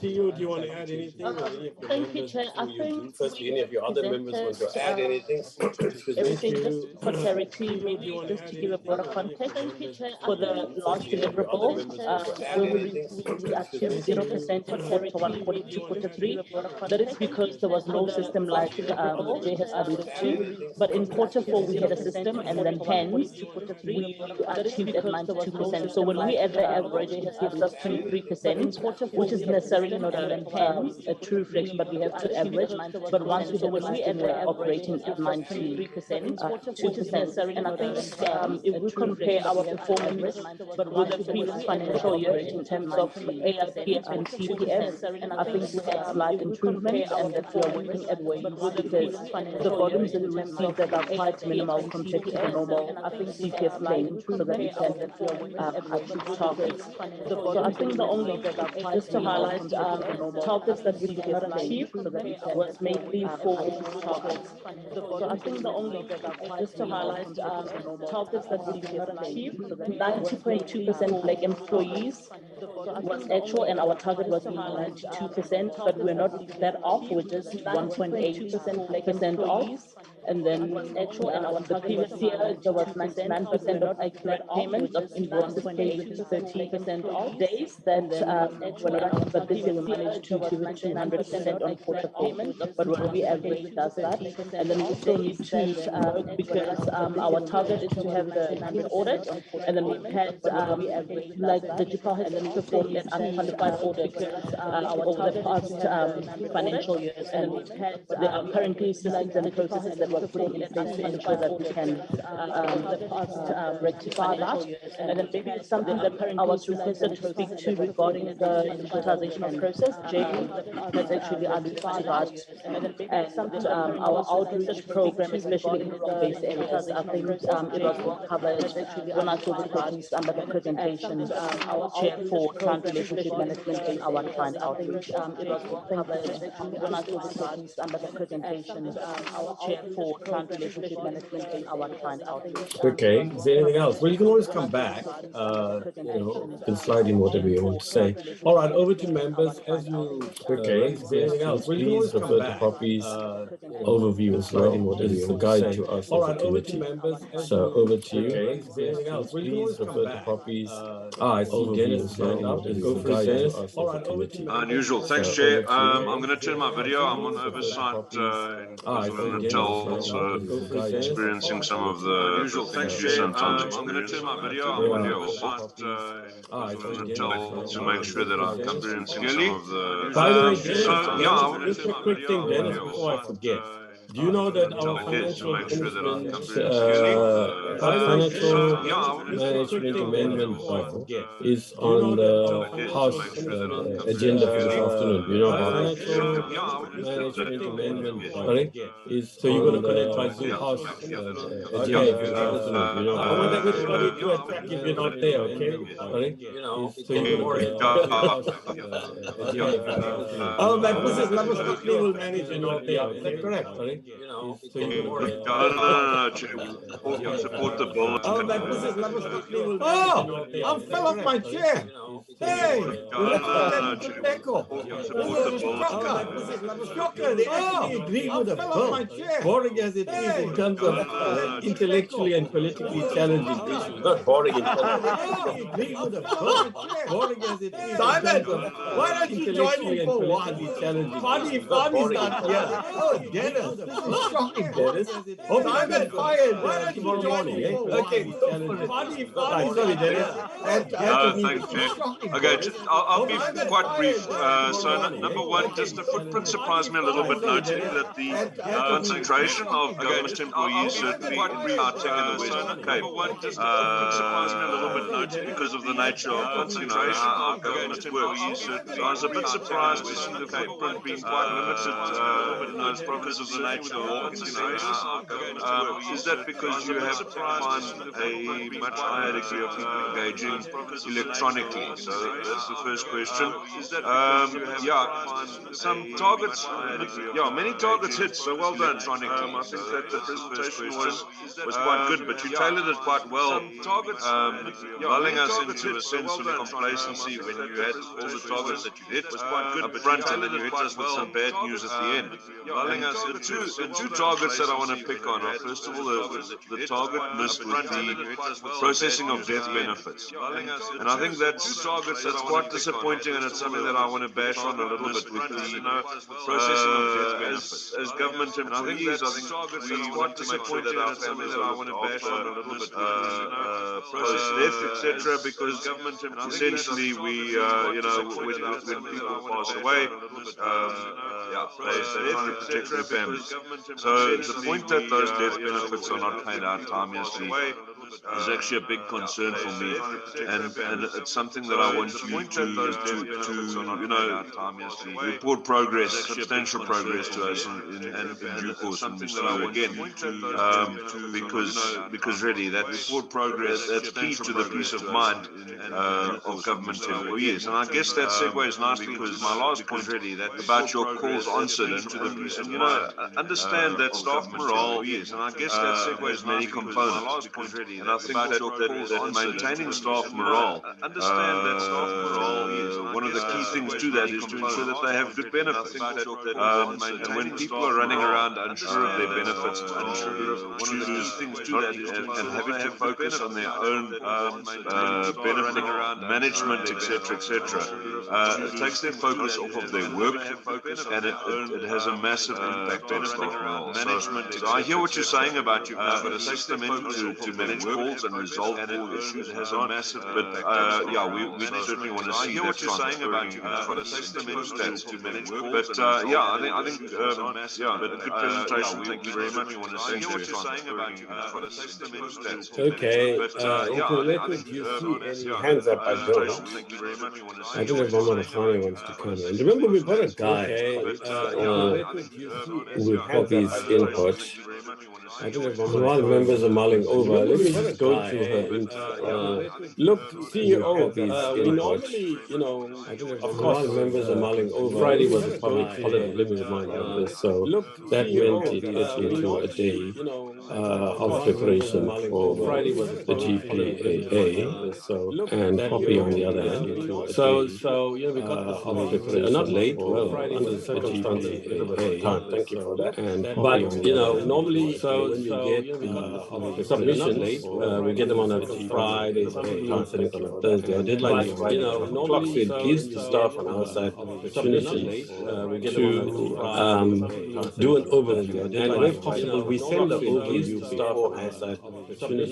CEO, do you want to add anything, or any of your Thank you, members Chair. I before you do? think Firstly, any of your other members want to add anything? Excuse me. everything Thank just you. for clarity, CEO, do you maybe want to just to add give a anything, broader or any of your context members for the before you do? last Firstly, any of your other deliverable, members want to add where anything? we achieved 0% in quarter one, quarter two, quarter three. That is because there was no system like Jay has alluded to. But in quarter four, we had a system, and then hence we achieved at 92%. So when we add the average, it gives us 23%, which is necessarily not a true reflection, but we have to average. But once we have a system, we're operating at 93%, 2%. And I think if we compare our performance with the previous financial year in terms of ARPF and TPF, I think we had slight improvement, and that we are working at ways because the volumes that we received that are quite minimal compared to the normal CPF claim, so that we can achieve targets. So I think the only, just to highlight, targets that we did not achieve was mainly for targets. So I think the only, just to highlight, targets that we did not achieve, 90.2% Black employees was actual, and our target was 92%, but we're not that off, we're just 1.8% off. And then actual, and the previous year, there was 99% of Black payments of invoices paid within 30 days that were not active, but this year we managed to achieve 200% on quarter payment, but when we average does that. And then we still need to work because our target is to have the audit, and then we've had like the DIPA has performed an unqualified audit over the past financial years, and there are currently systems and processes that are putting in place to ensure that we can rectify that. And then maybe something that I was requested to speak to regarding the digitization process. JB has actually alluded to that. And our outreach program, especially in rural-based areas, I think it was well covered when I took the questions under the presentation. Chair for client relationship management in our client outreach. It was well covered when I took the questions under the presentation. Chair for client relationship management in our client outreach. Okay, is there anything else? Well, you can always come back, you can slide in whatever you want to say. All right, over to members. As you raise questions, please refer to Poppy's overview as well. This is the guide to us as a committee. So over to you. Okay, is there anything else? Please refer to Poppy's I see Dennis hand up. This is the guide to us as a committee. Unusual. Thanks, So Chair. over to you. I'm going to turn my video. I'm on oversight because of an hotel, so experiencing some of the things you sometimes experience. I'm on oversight because of an hotel to make sure that I'm experiencing some of the. By the way, So yeah, I want to just turn a my quick video. thing, Dennis, before I forget. Do you know that our financial management amendment is on the House agenda for this afternoon? Do you know about financial management amendment? Sorry, so you're going to connect by Zoom House agenda for this afternoon? Do you know? I want everybody to attack if you're not there. Okay, sorry. So you're going to connect by House agenda for this afternoon. Oh, that was his level company will manage it not there. Is that correct? Sorry. So you're going to No, Chair. We support the bill. Oh, that was his level company will manage it not there. I fell off my chair. Hey, let's put that into Deco. Support the bill. Shocker, they actually agree with the bill. Boring as it is in terms of intellectually and politically challenging issues. Not boring in terms of agree with the bill. Boring as it is. Simon, why don't you join me for one? Funny's not here. Oh, Dennis, this is shocking, Dennis. Simon, fired tomorrow morning. Okay, sorry, Dennis. Thank you. Okay, I'll be quite brief. So number one, just the footprint surprised me a little bit, noting that the concentration of government employees certainly in Gauteng and the Western Cape surprised me a little bit, noting because of the nature of concentration of government employees certainly. So I was a bit surprised to see the footprint being quite limited in those provinces of the nature of walking areas. Is that because you have find a much higher degree of people engaging electronically? So that's the first question. Some targets, many targets hit, so well done. I think that the presentation was quite good, but you tailored it quite well, lulling us into a sense of complacency when you had all the targets that you hit up front, and then you hit us with some bad news at the end. The two targets that I want to pick on are, first of all, the target missed with the processing of death benefits. And I think that's quite disappointing, and it's something that I want to bash on a little bit with the processing of death benefits. As government employees, I think we want to make sure that our families are looked after post-death, etc., because essentially we, when people pass away, they're trying to protect their families. So the point that those death benefits are not paid out timely is actually a big concern for me, and it's something that I want you to report progress, substantial progress to us in due course, and we see you again, because really that's key to the peace of mind of government employees. And I guess that segues nicely because my last point really about your calls answered and to the peace of mind. Understand that staff morale, and I guess that segues many components. And I think that maintaining staff morale, one of the key things to that is to ensure that they have good benefits. And when people are running around unsure of their benefits, unsure of one of the key things to that is and having to focus on their own benefit management, etc., it takes their focus off of their work, and it has a massive impact on staff morale. So I hear what you're saying about you've got a system to manage calls and resolve all issues. It has a massive, but yeah, we certainly want to see that transferring stats to manage calls. But yeah, I think yeah, but good presentation. Thank you very much. I hear what you're saying about stats. Okay, I do you see any yeah, hands up? I don't. thank you very much. I don't know if Muhammad Khani wants to come in. Remember, we've got a guy who copies input. I don't know if While members are mulling over, let me just go through her input. Look, CEO, we normally, of course, members are mulling over. Friday was a public holiday. Let me remind you of this. So that meant it into a day of preparation for the GPAA. And copy on the other hand. So we got this of preparation. Not late, well, under the circumstances, a bit of a time. Thank you for that. But normally when we get the submissions, we get them on a Friday, sometimes on a Thursday. Our deadline is Friday. Normally it gives the staff on our side an opportunity to do an overview, and where possible, we send the overview staff on our side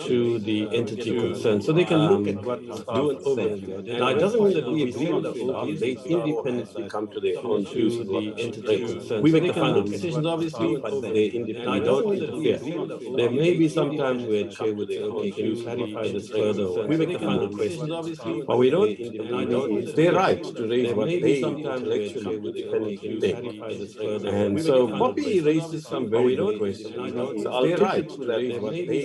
to the entity concerned, so they can look at what the staff do an overview. Now, it doesn't mean that we agree with the staff; they independently come to their own views on what the entity concerned. We make the final decisions, obviously, but they independently don't interfere. There may be sometimes where chair would say, "Okay, can you clarify this further?" We make the final decisions, obviously, but we don't. It's their right to raise what they intellectually independently think. And so Poppy raises some very good questions. So I'll take right to raise what they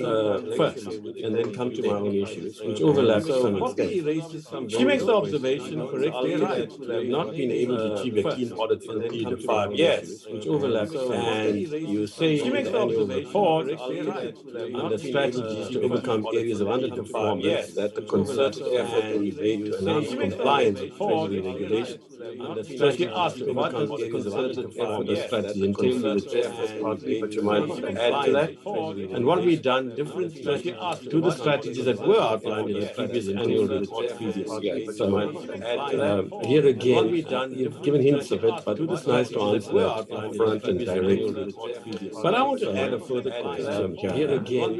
first, and then come to my own issues, which overlap to some extent. She makes the observation correctly that we have not been able to achieve a clean audit for a period of 5 years, which overlaps. And you say she makes the annual report under strategies to overcome areas of underperformance that the concerted effort will be made to enhance compliance with Treasury regulations. So she asked what does the concerted effort, the strategy entail? You addressed this partly, but you might want to add to that. And what we've done differently to the strategies that were outlined in the previous annual report previous year. So here again, you've given hints of it, but it's nice to answer that upfront and directly. But I want to add a further question here again,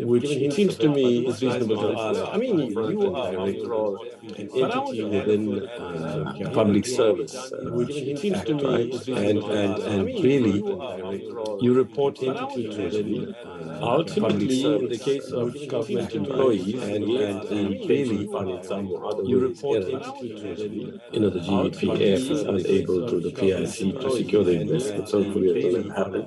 which it seems to me is reasonable to ask. I mean, you are after all an entity within public service, which it seems to me is and really you report into Treasury. Ultimately, in the case of government employees, and really in some other you report into Treasury. The GEPF is unable to the PIC to secure the investments. Hopefully, it doesn't happen,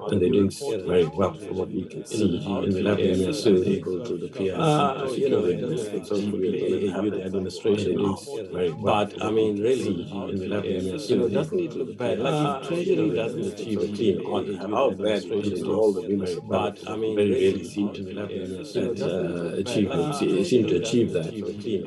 and they're doing very well from what we can see. And we'll have them soon able to the PIC to secure the investments. Hopefully, it doesn't happen. The administration doing very well. But I mean, really, and we'll have them soon. Doesn't it look bad? Like if Treasury doesn't achieve a clean audit, how bad would it do all the municipalities? But I mean, very rarely seem to achieve that.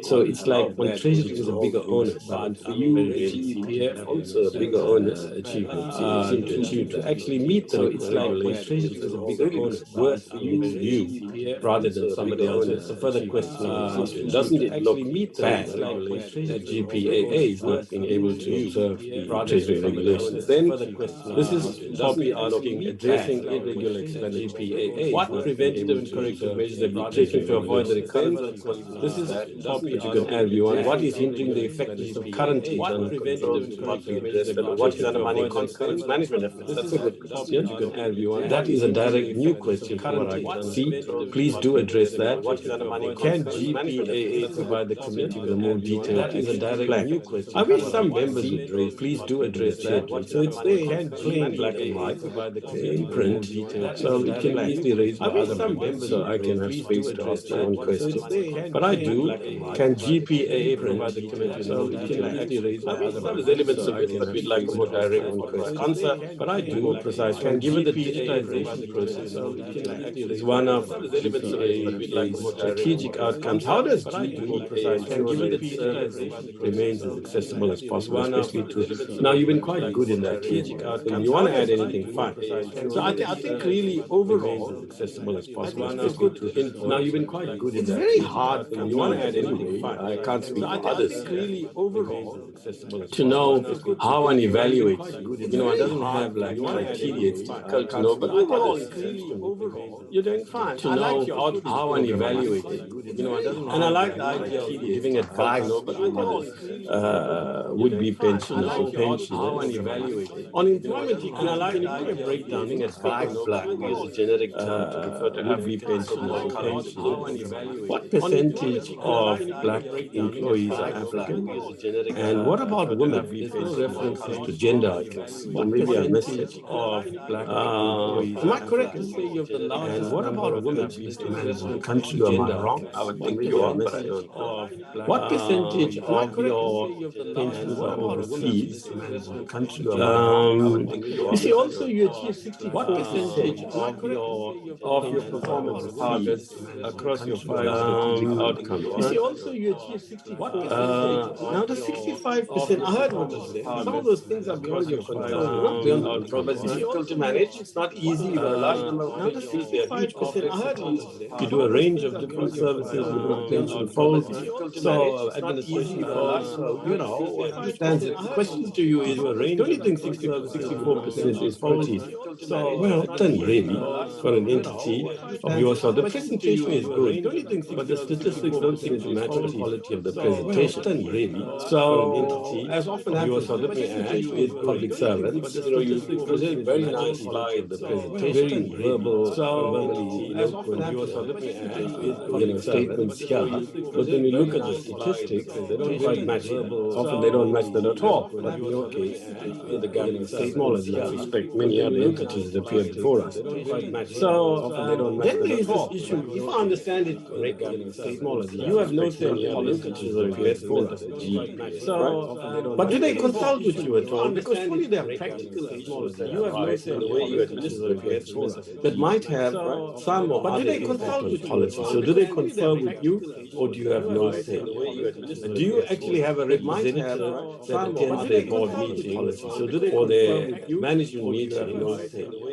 So it's like when Treasury is a bigger onus, but for you, GEPF also a bigger onus achievement. Seem to achieve to actually meet them. So it's like when Treasury is a bigger onus, worth for you rather than somebody else. It's a further question. Doesn't it look bad that GPAA is not being able to observe the Treasury regulations? Then this is Poppy asking, addressing irregular expenditure. What preventative and corrective measures have been taken to avoid the recurrence of costs? This is Poppy, you can add if you want. What is hindering the effectiveness of current internal controls to partly address that? What is under money concurrent management efforts? That's a good question. You can add if you want. That is a direct new question from what I can see. Please do address that. What is under money? Can GPAA provide the committee with a more detailed action plan? I wish some members would raise. Please do address that. So it's there, plain black and white, in print, so it can be easily raised by other members. So I can have space to ask my own question. But I do. Can GPAA provide the committee? So it can be easily raised by other members. There's elements of it, but we'd like a more direct answer. But I do more precise. Can given the digitization process, so it is one of GPAA's strategic outcomes. How does GPAA ensure that its service remains as accessible as possible, especially to now? You've been quite good in that strategic outcomes. You want to add anything? Fine. So I think really overall as accessible as possible, especially to input. Now you've been quite good in that. It's very hard for you want to add anything. I can't speak for others. Really overall to know how and evaluate. It doesn't have like criteria. It's difficult to know, but overall, you're doing fine. To know your outreach how and evaluate it. And I like the idea of giving advice would be pensioners or pensioners on employment. And I like a breakdown in advice black. We use a generic term to refer to would be pensioners or pensioners. What percentage of black employees are African? And what about women? There's no references to gender, I can see. Or maybe I missed it. Of black employees. Am I correct to say you have the largest? And what about women to manage the country? Am I wrong? I would think you are, but I don't know. What percentage of your pensions are overseas? Country? You see, also you achieve 60. What percentage of your performance targets across your 5 strategic outcomes? You see, also you achieve 64. Now the 65%, I heard what you said. Some of those things are beyond your control. Not beyond control, but it's difficult to manage. It's not easy. You've got a large number of pensions. There are huge percent. I heard you do a range of different services within pension folds. So administration folds. So understands it. The question to you is, don't you think 64% is pretty well done, really, for an entity of your sort? The presentation is good, but the statistics don't seem to match the quality of the presentation, really. So, as often happens, the presentation is public servants. You present very nice slide, the presentation, very verbal, verbally eloquent. Statements here, but when you look at the statistics, they don't quite match that. Often they don't match that at all. But in your case, the gap is smaller in that respect. Many other entities appear before us. So then there is this issue. If I understand it correctly, you have no say on policies or investment of the GEPF. So, but do they consult with you at all? Because fully they are practical issues that you have no say on the way you administer investments that might have some or other impact on policy. So do they confer with you, or do you have no say? Do you actually have a representative that attends their board meetings or their management meeting?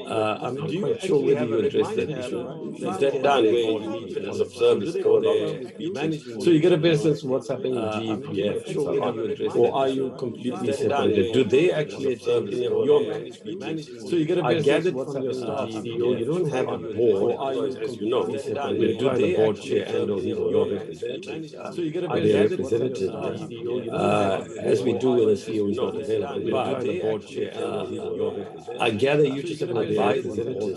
I'm not quite sure whether you address that issue. Is that done where as observers go along to meetings? So you get a better sense of what's happening in GEPF, or are you completely separated? Do they actually attend any of your management meetings? So you get a better sense of what's happening in GEPF. You don't have a board, as you know. Do they board chair and or your representative? Are they represented as we do with the CEO who's not available? But the board chair and or your representative. I gather you just have an advisory board,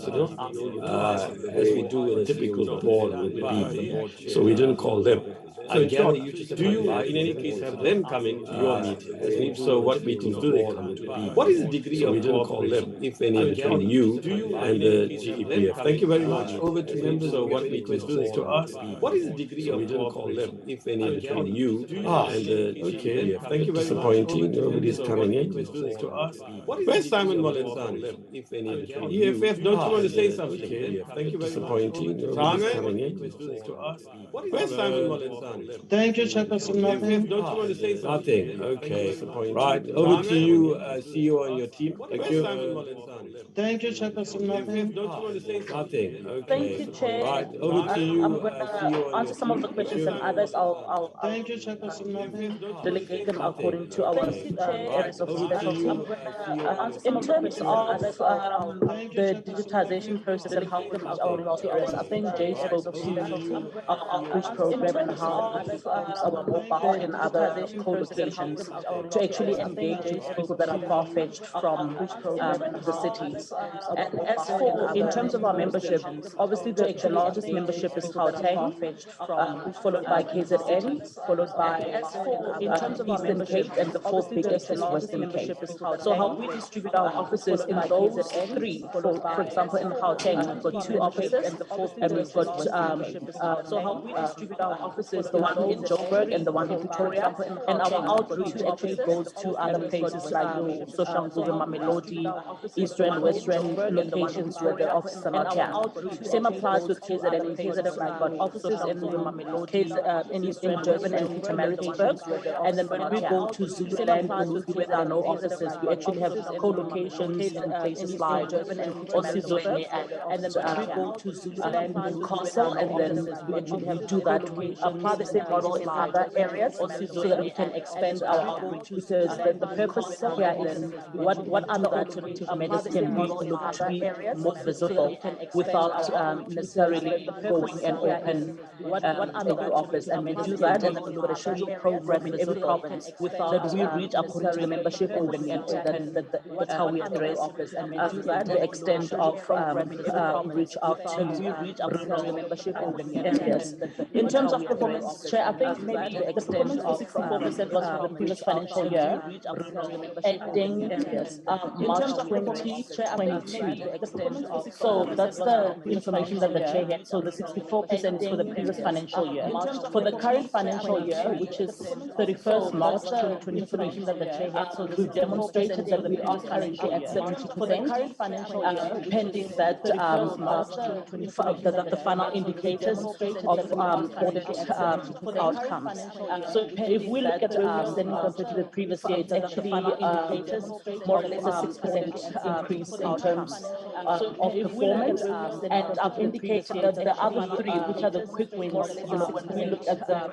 as we do with a typical board would be. So we didn't call them. So I gather you just do you in any case have them coming to your meeting? If so, what meetings do they come to? What is the degree of cooperation, if any, between you and the GEPF? Thank you very much. Over to members. So what meetings do they to us? What is the degree of cooperation, if any, between you and the GEPF? Thank you very disappointing. Nobody's coming in. To us. Where's Simon Molensani? If any, between EFF, don't you want to say something? Thank you very disappointing. Nobody's coming in. To us. Where's Simon Molensani? Thank you, Chairperson. Don't you want to say something? Okay. Right. Over to you, CEO and your team. Thank you. Thank you, Chairperson. Don't you want to say something? Okay. Thank you, Chair. Right. Over to you, I'm going to answer some of the questions and others I'll Thank you, Chairperson. delegate them according to our areas of specialty. In terms of the digitization process and how we reach out into areas, I think Jay spoke to our outreach program and how it becomes our mobile and other co-locations to actually engage with people that are far-fetched from the cities. And as for, in terms of our membership, obviously the largest membership is Gauteng, followed by KZN, followed by in terms of Eastern Cape, and the fourth biggest is Western Cape. So how we distribute our offices in those three, for example, in Gauteng, we've got 2 offices, and we've got, so how we distribute our offices, the one in Joburg and the one in Pretoria, and our outreach actually goes to other places like Soshanguve, Mamelodi, Eastern and Western locations where the offices are not here. Same applies with KZN and KZN. We've got offices in Durban and Pietermaritzburg, and then when we go to Zululand, where there are no offices, we actually have co-locations in places like Osizwe, and then when we go to Zululand, Newcastle, and then we actually do that. We apply the same model in other areas so that we can expand our outreach, because the purpose here is what other alternative medicine we look to be more visible without necessarily really going and open a new office, and we do that, and then we've got a scheduled program in every province that we reach according to the membership and the needs. That's how we address the extent of reach out to rural membership and the areas. In terms of performance, Chair, I think maybe the performance was 64% was for the previous financial year, ending March 2022. So that's the information that the Chair had. So the 64% is for the previous financial year. For the current financial year, which is 31st March 2023, that the Chair had, so we've demonstrated that we are currently at 70%. For the current financial year, pending that the final indicators of audit outcomes. So if we look at where we're standing compared to the previous year, it's actually more or less a 6% increase in terms of performance. And I've indicated that the other three, which are the quick wins, when we look at the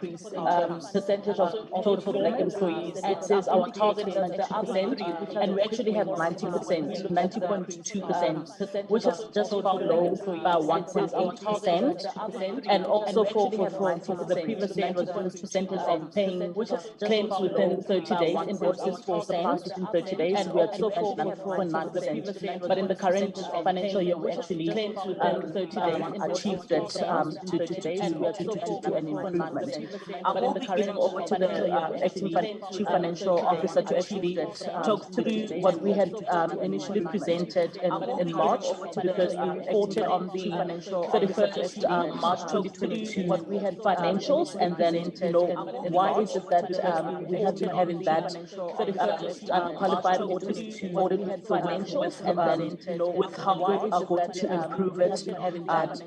percentage of total Black employees, it says our target is 90%, and we actually have 90%, 90.2%, which is just below by 1.8%. And also for the previous year, it was this percentage of paying claims within 30 days, invoices for surpassed within 30 days, and we are still for 9%. But in the current financial year, we actually achieved that to an improvement. I will be giving over to the acting chief financial officer to actually talk through what we had initially presented in March, because we reported on the 31st March 2022 what we had financials, and then why is it that we have been having that qualified audit financials, and then with how we are going to improve it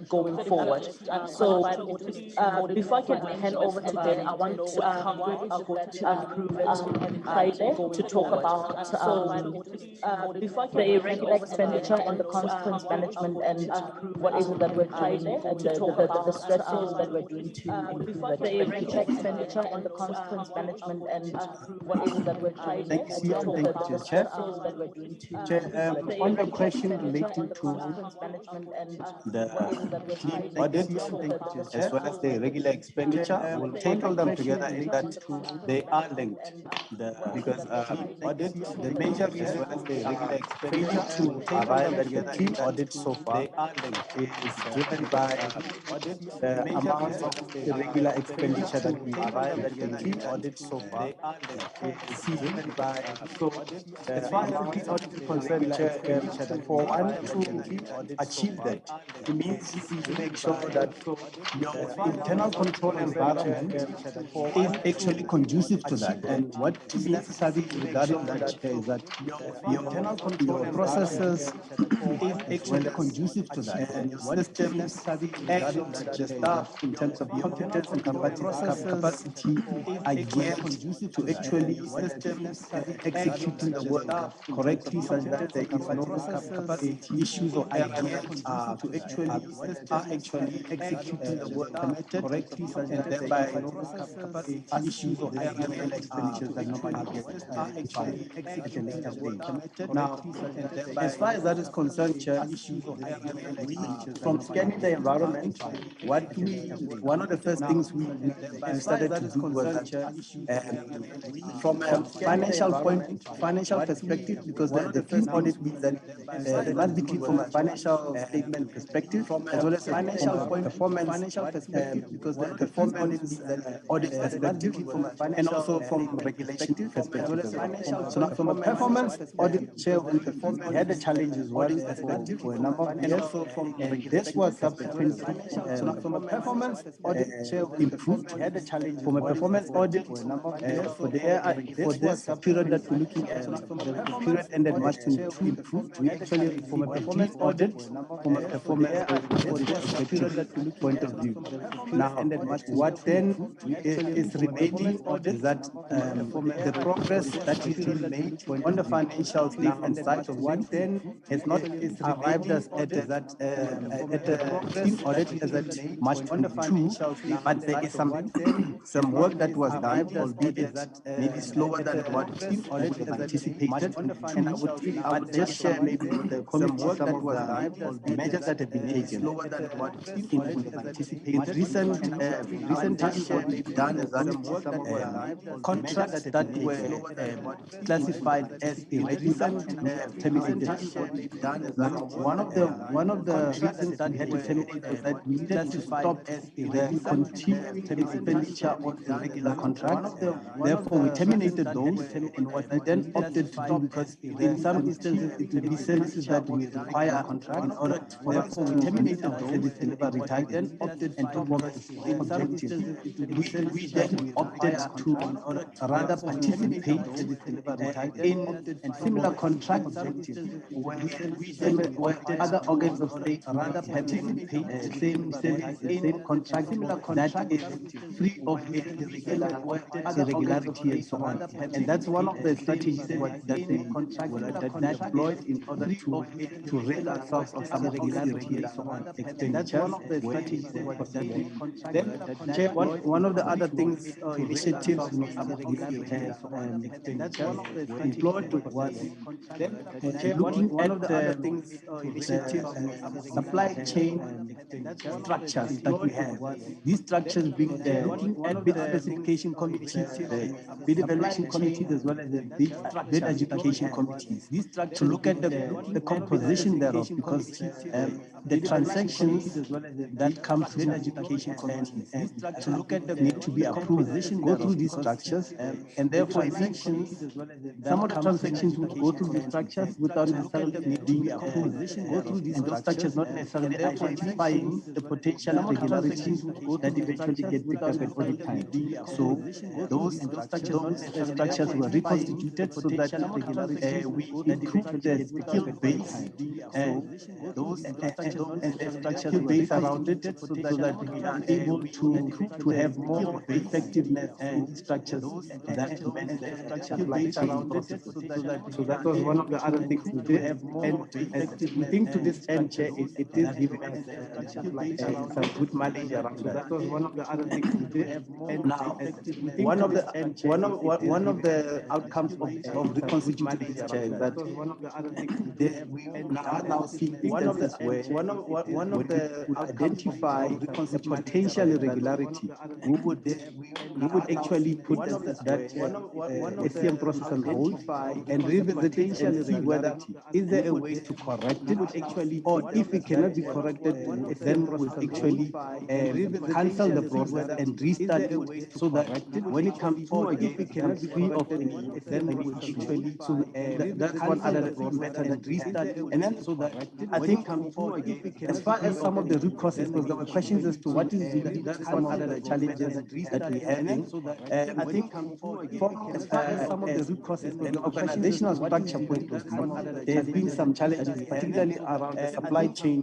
going forward. So before I can hand over to them, I want to improve it to talk about the irregular expenditure and the consequence management, and what is it that we're doing, and the strategies that we're doing to improve it. The irregular expenditure and the consequence management, and what is it that we're doing, Thank you, Chair. On the question relating to the clean audit as well as the regular expenditure, we'll tackle them together in that they are linked. Because audit, the major as well as the regular expenditure to arrive at the clean audit so far is driven by the amount of irregular expenditure that we arrive at the clean audit so far. Is driven by as far as the clean audit is concerned, for one to achieve that, it means to make sure that your internal control environment is actually conducive to that. And what is necessary regarding that is that your internal control processes is actually conducive to that, and your systems and the staff in terms of competence and capacity are geared to actually executing the work correctly, such that there is no issues or errors to actually executing the work correctly, and thereby issues or irregular expenditures that normally get rectified at a later stage. Now, as far as that is concerned, Chair, from scanning the environment, one of the first things we started to do was that, from a financial perspective, because the clean audit means that it must be clean from a financial statement perspective, as well as financial performance perspective, because the performance means that audit perspective, and also from regulation perspective. So now, from a performance audit, Chair, we had the challenges for a number of years, and this was subsequently from a performance audit, Chair, improved. From a performance audit for this period that we're looking at, the period ended March 22, improved. We actually, from a performance audit, from a performance audit point of view. Now, what then is remaining is that the progress that is being made on the financial statement side of what then has not arrived us at the clean audit as at March 22, but there is some work that was done, albeit maybe slower than what clean audit would have anticipated. And I would just share maybe with the committee some of the measures that have been taken. than what we anticipated. In recent times, what we've done is that contracts that were classified as irregular terminated. One of the reasons that we had to terminate was that we needed to stop the continuing expenditure on irregular contracts. Therefore, we terminated those, and what we then opted to do, because in some instances it will be services that we require in order to, therefore we terminated the service delivery type and opted to work the same objectives. We then opted to rather participate in similar contracts where other organs of state rather participate the same contract that is free of any irregularity and so on. And that's one of the strategies that they deployed in order to rid ourselves of some of these irregular expenditures. Then, Chair, one of the other things, initiatives we employed was looking at the supply chain structures that we have. These structures being looking at bid specification committees, the bid evaluation committees, as well as the bid adjudication committees. To look at the composition thereof, because the transactions that come through adjudication committees to look at them need to be approved, go through these structures, and therefore some of the transactions will go through these structures without necessarily being approved, go through these structures, not necessarily identifying the potential irregularities that eventually get picked up at audit time. So those structures were reconstituted so that we improved the skill base and the skill base around it, so that we are able to have more effectiveness in structures that manage the supply chain process. So that was one of the other things we did, and we think to this end, Chair, it is giving us some good mileage around that. That was one of the other things we did. And now, one of the outcomes of reconstituting this, Chair, is that we are now seeing instances where when we identify a potential irregularity, we would actually put that SCM process on hold and revisit it and see whether is there a way to correct it, or if it cannot be corrected, then we would actually cancel the process and restart it, so that when it comes through again, it becomes free of any actually. So that's one other method that restart, and then I think as far as some of the root causes, because there were questions as to what is really some of the challenges that we have. I think as far as some of the root causes, an organizational structure point of view, there have been some challenges, particularly around the supply chain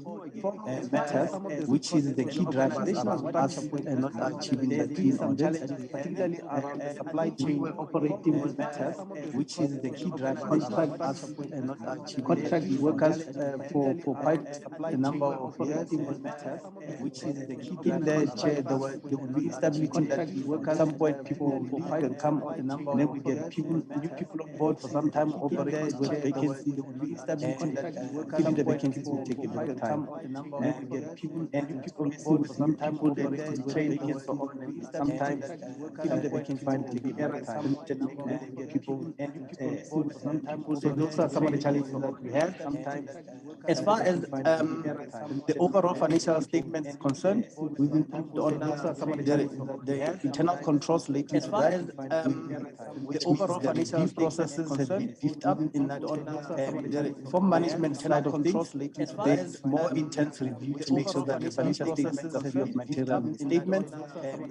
matters, which is the key drivers around us not achieving the key audits, particularly around the supply chain. We were operating with matters, which is the key drivers around us not achieving contract workers for quite a number of years, which is the key in the Chair. There will be instability that at some point people will leave and come on, and then we get new people on board for some time, operating with vacancies. There will be instability that filling the vacancies will take a bit of time. And we get people obviously with some time operating training and so on, and sometimes filling the vacancies will take a bit of time. People so those are some of the challenges that we have. As far as the overall financial statement is concerned, we've improved on the internal controls relating to that. Which means the review processes have been beefed up in that. From management side of things, there's more intense review to make sure that the financial statements are free of material misstatements.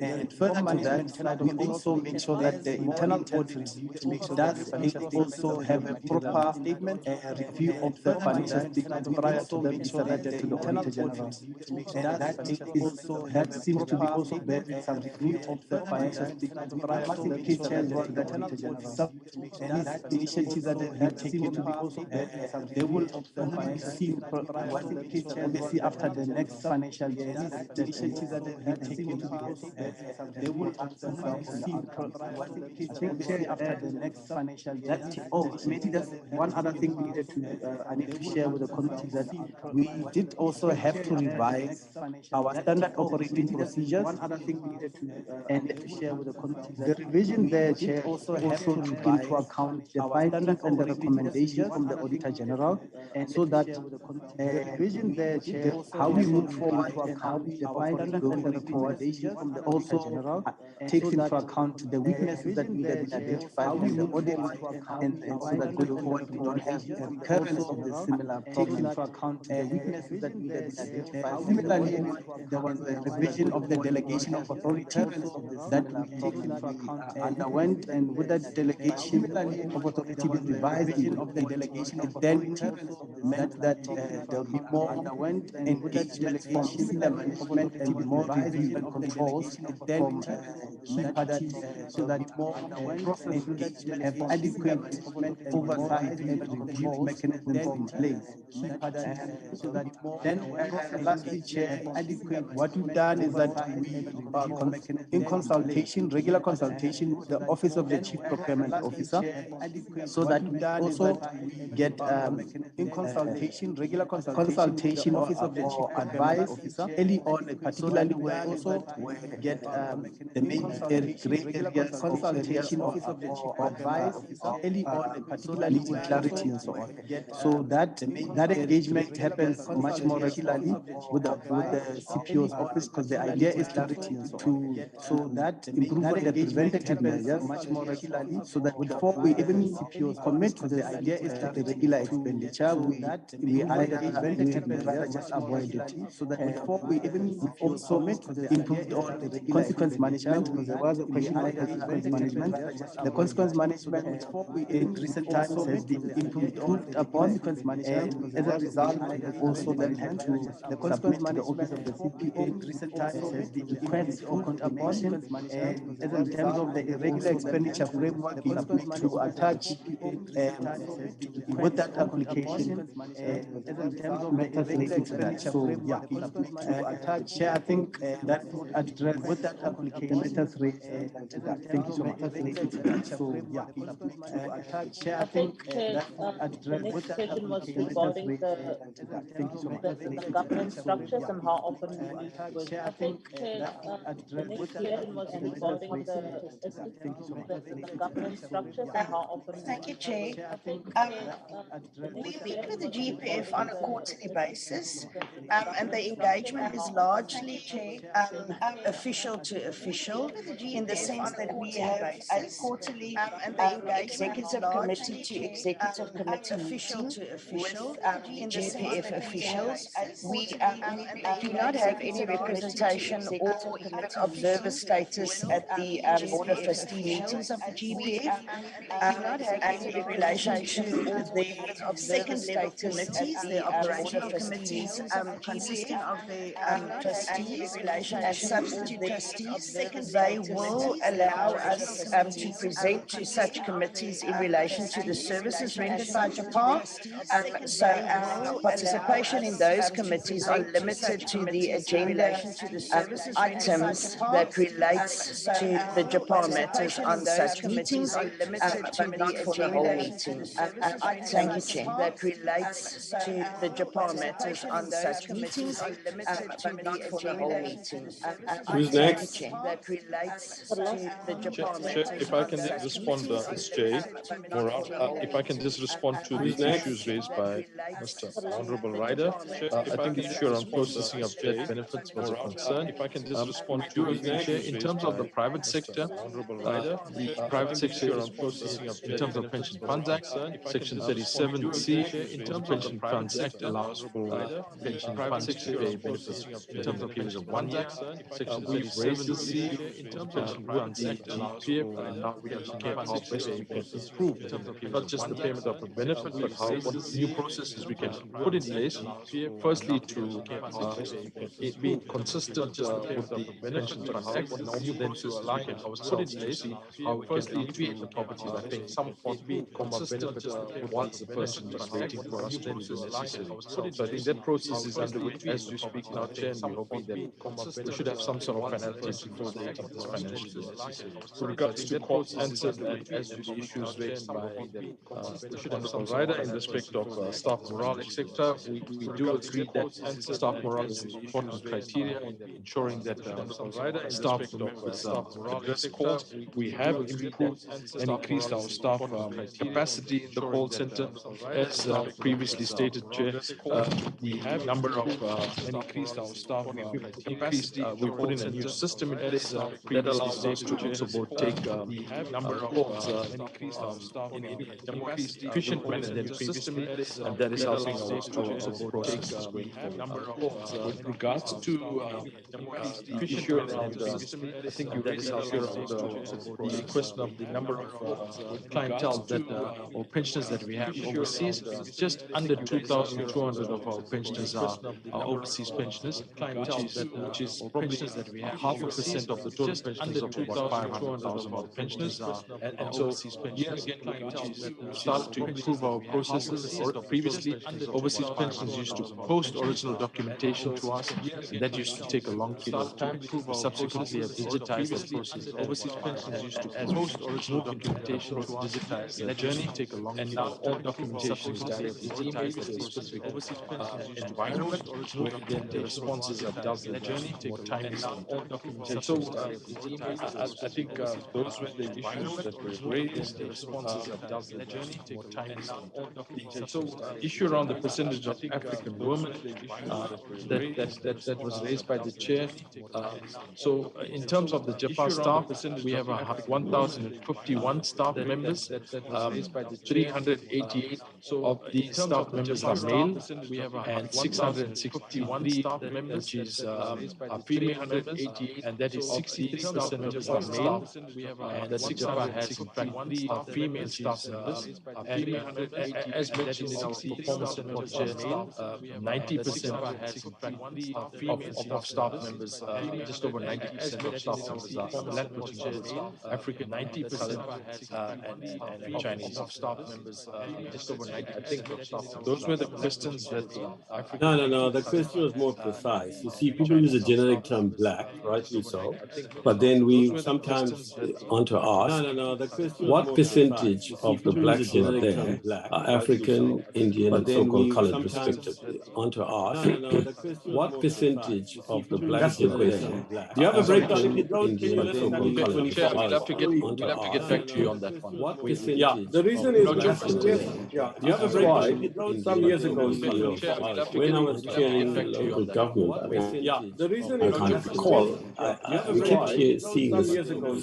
And further to that, we also make sure that the internal audit does also have a proper review of the financial statements prior to them being submitted to the Auditor General. And that seems to be also bearing some review of the financial statements prior to them being submitted to the Auditor General. And these initiatives that have been taken, they will only be seen obviously after the next financial year. The initiatives that have been taken, they will only be seen I think, Chair, after the next financial year. Oh, maybe that's one other thing we needed to I need to share with the committee. committee that we did also have to revise our standard operating procedures. One other thing we needed to share with the committee, the revision there, Chair, also took into account the findings and the recommendations from the Auditor General, and so that the revision there, Chair, how we move forward and how the findings and the recommendations from the Auditor General takes into account the weaknesses that we have identified in the audit, and so that going forward we don't have a recurrence of the similar problem. Into account the weaknesses that we have identified. Similarly, there was a revision of the delegation of authority that we underwent, and with that delegation of authority being revised, of the delegation of then meant that there will be more engagement from senior management and more review and controls from key parties, so that more engagement have adequate oversight and review mechanisms in place. So that then lastly, Chair, what we've done is that we are in consultation, regular consultation with the Office of the Chief Procurement Officer, so that we also get in consultation, regular consultation Office of the Chief advice early on, particularly where also get the main gray areas, consultation Office of the Chief advice early on, particularly in clarity and so on. So that engagement happens much more regularly with the CPO's office, because the idea is clarity and so on. So that improve on the preventative measures much more regularly, so that before we even CPOs commit to the idea is that the regular expenditure, we rather just avoid it. So that before we even also improved on the consequence management, because there was a question on consequence management. The consequence management in recent times has been improved upon, and as a result, we have also then had to submit to the office of the CPO in recent times has been requests for confirmation, and as in terms of the irregular expenditure framework, you submit to attach with that application matters related to that. So yeah, Chair, I think that would address with that application matters related to that. Thank you so much. So yeah, Chair, I think that would The address with next that question was application regarding matters related to that. Thank you so much. the governance structures and how often we meet with. Chair, I think the next question was regarding the governance structures and how often we Thank you, meet Chair. with. We meet with the GPF on a quarterly basis, and the engagement is largely official to official, in the sense that we have a quarterly executive committee to executive committee meeting with GPF officials. We do not have any representation or even observer status at the Board of Trustee meetings of the GPF, and in relation to the second level committees, the operational committees consisting of the trustees and substitute trustees, they will allow us to present to such committees in relation to the services rendered by Japan. So our participation in those committees are limited to the agenda items that relates to the Japan matters on such meetings, but not for the whole meeting. Thank you, Chair. That relates to the Japan matters on such meetings, but not for the whole meeting. Who's next? That relates to the Japan Chair, matters if I on can such respond, meetings, it's Jay but not Morat. for the whole If I can meeting. just respond to Who's the next? issues raised by Mr. Honorable Ryder. I think the issue around processing of death benefits was a concern. If I can just respond to agree, Chair, in terms of the private sector, the private sector is processing of in terms of Pension Funds Act, Section 37C, in terms of the Pension Funds Act allows for pension funds to pay benefits in terms of periods of 1 year. Section 37 this issue in terms of the Funds Act GPF, and now we are looking at how best we can improve not just the payment of a benefit, but how what new processes we can put in place. Firstly, to it being consistent with the Pension Funds Act, and also then to allow ourselves to see how we can alleviate the poverty by paying some form of benefit once the person is waiting for us to do the necessary. So I think that process is underway as we speak now, Chair, and we're hoping that we should have some sort of finalities before the end of this financial year. With regards to court answered and as to the issues raised by Honorable Rider in respect of staff morale, morale, etc. We do agree that staff morale is an important criteria in ensuring that staff members address calls. We have agreed that and increased our staff capacity in the call center. As previously stated, Chair, the number of and increased our staff we put in a new system in place that allows us to also take number of calls and increased our staff in a more efficient manner than previously, and that is helping our processes going forward. With regards to the issue around I think you raised an issue around the question of the number of clientele that or pensioners that we have overseas. Just under 2,200 of our pensioners are overseas pensioners, which is probably half a percent of the total pensioners of about 500,000 of pensioners. And so here again, we started to improve our processes. Or previously, overseas pensioners used to post original documentation to us, and that used to take a long period of time. We subsequently have digitized that process. Overseas pensioners used to post original documentation to us, digitize that journey, take a long and now all documentation is directly digitized at a specific environment where then the responses are dealt with more timely. So I think those were the issues that were raised. The responses are dealt with more timely. So issue around the percentage of African women that was raised by the chair. So in terms of the JAPA staff, we have 1,051 staff members. 388 of these staff members are male, and 661 staff members, which is female members, and that is 63% of the staff male. And that JAPA has in fact female staff members. And as mentioned in our performance report, 90% of staff members, just over 90% of staff members are Black, which includes African, 90% and Chinese of staff members, just over 90%. I think those were the questions that No. The question was more precise. You see, people use the generic term Black, rightly so, but then we sometimes want to ask, what percentage of the Blacks who are there are African, Indian, and so-called colored, respectively? I want to ask, what percentage of the Blacks who are there? Do you have a breakdown? Indian, and so-called colored, Chair, we'll have to get back to you on that one. What percentage? The reason is, do you have a breakdown? Some years ago, when I was chairing local government, the reason I can't recall. We kept seeing this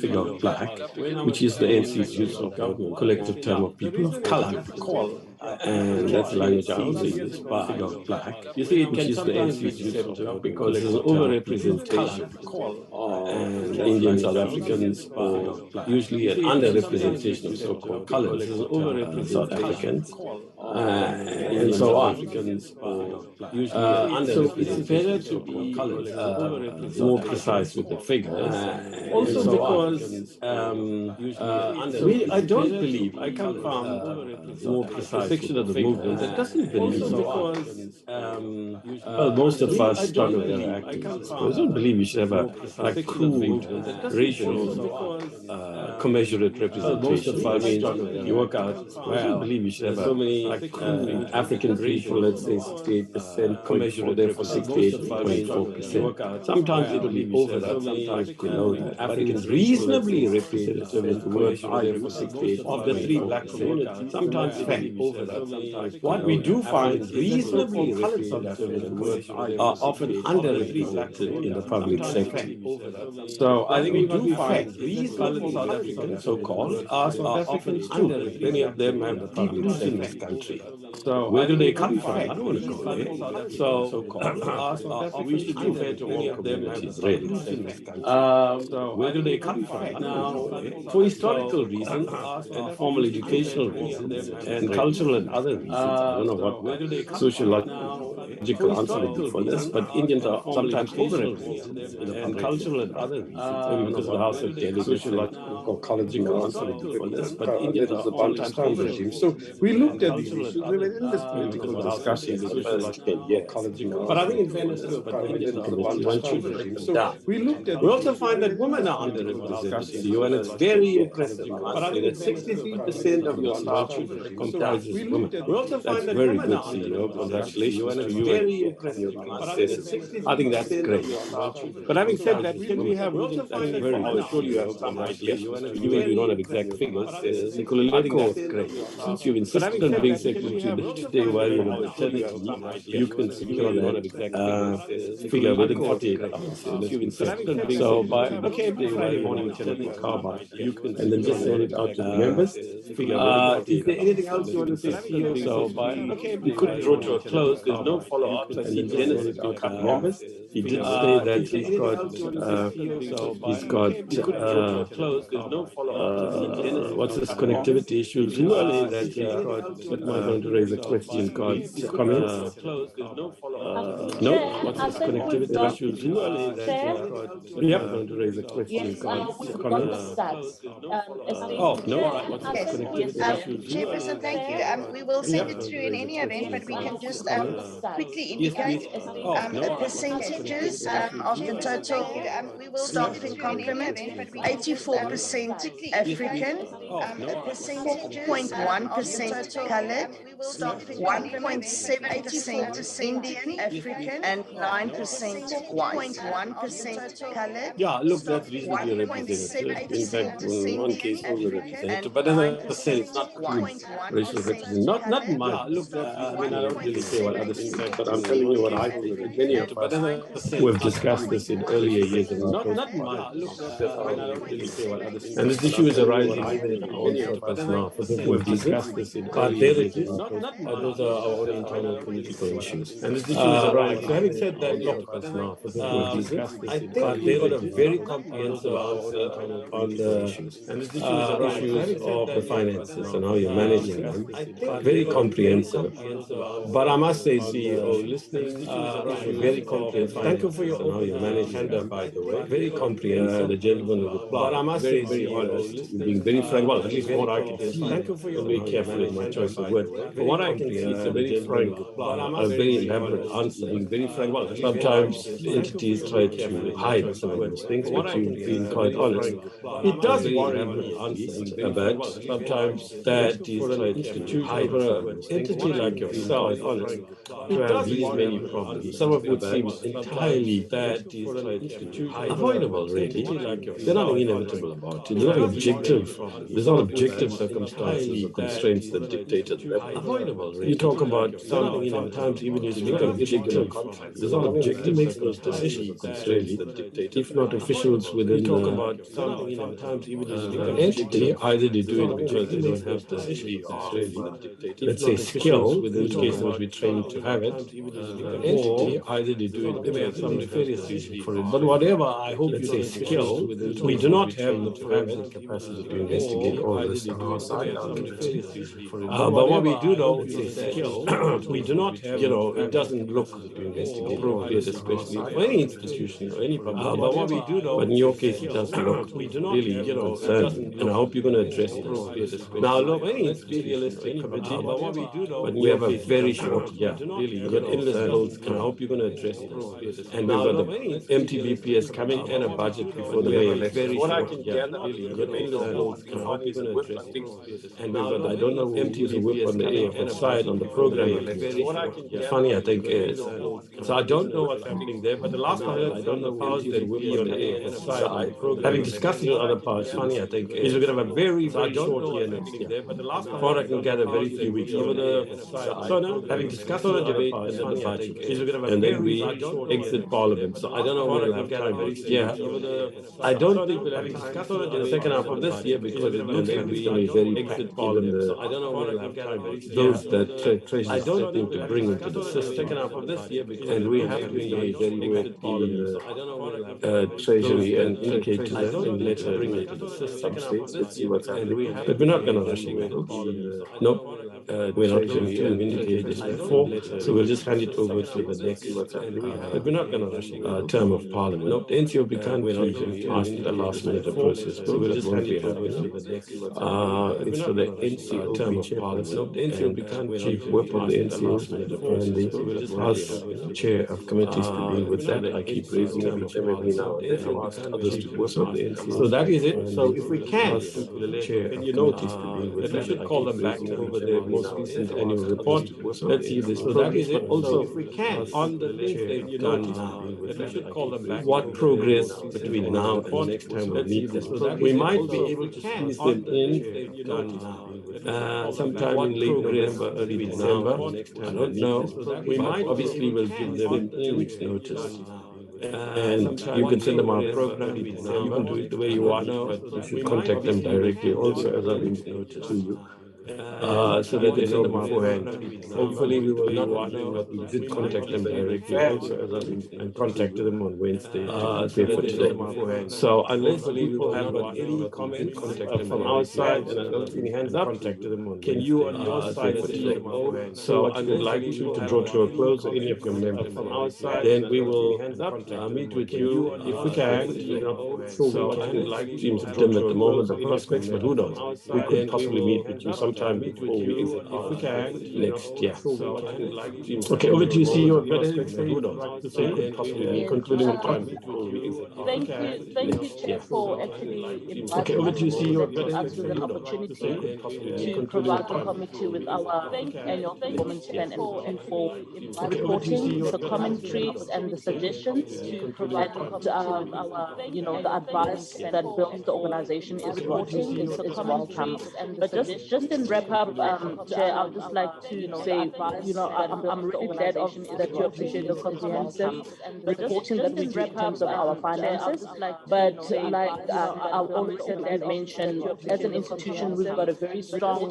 figure of Black, which is the NC's use of collective term of people of color. And that's the language I also use, figure of Black. You see, it can sometimes be deceptive because there's an overrepresentation and Indian South Africans, or usually an underrepresentation of so-called colored South Africans, and so on. So it's better to be more precise with the figures. Also because I don't believe, I come from more precise section of the movement that doesn't believe so because most of us struggle with their activists. I don't believe you should have a crude, racial, commensurate representation. I mean, you work out, I don't believe you should have so many African people, let's say 68%, commensurate, therefore 68.4%. Sometimes it will be over that, sometimes below that. Africans reasonably representative is the word I use of the three Black communities. Sometimes fact over that, sometimes. What we do find reasonably representative are often underrepresented in the public sector. So I think we do find reasonable South Africans, so-called, are South Africans too. Many of them have deep roots in this country. So where do they come from? I don't want to go there. So we should be fair to all communities, really. Where do they come from? Now, for historical reasons and formal educational reasons and cultural and other reasons, I don't know what sociological answer would be for this, but Indians are sometimes overrepresented in the cultural and other reasons. Maybe because of the House of Delegates, sociological, ecological answer would be for this, but Indians are sometimes overrepresented. So we looked at these issues. We were in this political discussion in the first 10 yes. But I think in fairness to the Parliamentary Committee, one should break them down. We also find that women are underrepresented in CU, and it's very impressive, I must say, that 63% of your staff comprises women. We also find that very good, CEO. Congratulations to you and your predecessors. I think that's great. But having said that, can we have that's very good. Surely you have some ideas. Even if you don't have exact figures, Nicolaleco is great. Since you've insisted on being secretary today while you're on maternity, you can secure that figure within 48 hours. So by, okay, every Friday morning, 10 o'clock, how about it? And then just send it out to the members. Is there anything else you want to say, CEO? So by, okay, we could draw to a close. There's no follow-up. I see Dennis is to a couple members. He did say that he's got what's this connectivity issues? Who are they that he's got? But am I going to raise a question? Comments? No. What's this connectivity issues? Who are they that he's got? Yep. Going to raise a question. Yes, we've got the Comments? stats. Oh, no. What's this Yes, connectivity issues? Chairperson, thank you. We will send it through in any event, but we can just quickly indicate percentages of the total staff in complement. 84% African, 0.1% colored, 1.7% Indian, African, and 9% white. Yeah, look, that's reasonably representative. In fact, in one case, over-representative. But as I said, it's not huge racial representation. Not much. Look, I mean, I don't really say what others think, but I'm telling you what I think. And many of us who have discussed this in earlier years of our process. And this issue is arising even in our own circles now for different reasons. But there it is. Those are our own internal political issues. And this issue is arising. So having said that, look, now for different reasons, I think we've got a very comprehensive answer on the issues of the finances and how you're managing them. Very comprehensive. But I must say, CEO, listening is very comprehensive. Thank you for your how you're managing them, by the way. Very comprehensive. The gentleman who replied. But I must say, very honest. You're being very frank. Well, at least from what I can see. Thank you for your very careful in my choice of words. From what I can see, it's a very frank, a very elaborate answer. Being very frank. Well, sometimes entities try to hide some of those things, but you've been quite honest. It does worry me, but sometimes that is trying to hide an entity like yourself, honest, to have these many problems, some of which seem entirely avoidable, really. There's nothing inevitable about it. There's nothing objective. There's not objective circumstances or constraints that dictate it. Avoidable, really. You talk about sometimes even you speak of objective. There's not objective makes those decisions or constraints that dictate it. If not officials within sometimes even entity, either they do it because they don't have the ability or, let's say, skill, in which case they must be trained to have it, or either they do it because have some nefarious reason for it. But whatever, I hope you say skill, we do not have the forensic capacity to investigate all this on our side. But what we do know is skill. We do not have, it doesn't look appropriate, especially for any institution or any public. But what we do know, but in your case, it does look really concerning, and I hope you're going to address this. Now, look, any realistic committee, but we have a very short year. We've got endless bills, and I hope you're going to address this. And we've got the MTBPS coming and a budget before the May election. What I can gather, we've got endless bills, and I hope you're going to address this. And we've got, I don't know, MTBPS on the AFF side on the program. It's funny, I think it is. So I don't know what's happening there, but the last I heard, I don't know powers that will be on the AFF side. Having discussed it with other powers, funny, I think, is we're going to have a very, very short year next year. But the last I can gather, very few weeks over the side. Having discussed on a debate and then the budget, is we're going to have a very we exit Parliament. So I don't know when we'll have time next year. I don't think we'll have discussed on the second half of this year because it looks like it's going to be very exit Parliament. So I don't know when we'll have time next year. Those that Treasury is threatening to bring into the system. Second half of this year, and we have to be very work in Treasury and indicate to them and let's bring it to the system states. Let's see what's happening. But we're not going to rush away. Nope. we're not going to indicate this before, so we'll just hand it over to the next. But we're not going to rush term of Parliament. No, the NC will be countries after the last minute process, so we'll just hand it over to the next. It's for the NC term of Parliament. No, the NC will become chief whip of the NCO and the us chair of committees to deal with that. I keep raising them every now and then. I've asked others to do so. So that is it. So if we can, chair of committees to deal with that, we should call them back over their most recent annual report. Let's see this. So that is it. Also, if we can, on the things they've done now, we should call them back. What progress between now and the next time we meet them? We might be able to squeeze them in sometime in late November, early December. I don't know. We might obviously will give them 2 weeks notice. And you can send them our program. You can do it the way you want, but you should contact them directly also, as I've indicated to you. So that they know beforehand. Hopefully we will not know, but we did contact them directly also, as I contacted them on Wednesday to prepare for today. So unless people have got any comments from our side, and I don't see any hands up, can you on your side for today? So I would like you to draw to a close, any of your members from our side, then we will meet with you if we can. So we can, like seems dim at the moment, the prospects, but who knows? We could possibly meet with you sometime before we exit if we can next year. So okay, over to you, CEO. Who knows? To say could possibly meet, concluding time before we exit. Thank you, Chair, for actually Okay, over to you, CEO. us with an opportunity to provide the committee with our annual performance plan and for reporting the commentaries and the suggestions to provide the advice that builds the organization is welcome. But just in wrap up, Chair, I'd just like to say, I'm really glad that you appreciate the comprehensive reporting that we do in terms of our finances. But like I've always said, we've mentioned, as an institution, we've got a very strong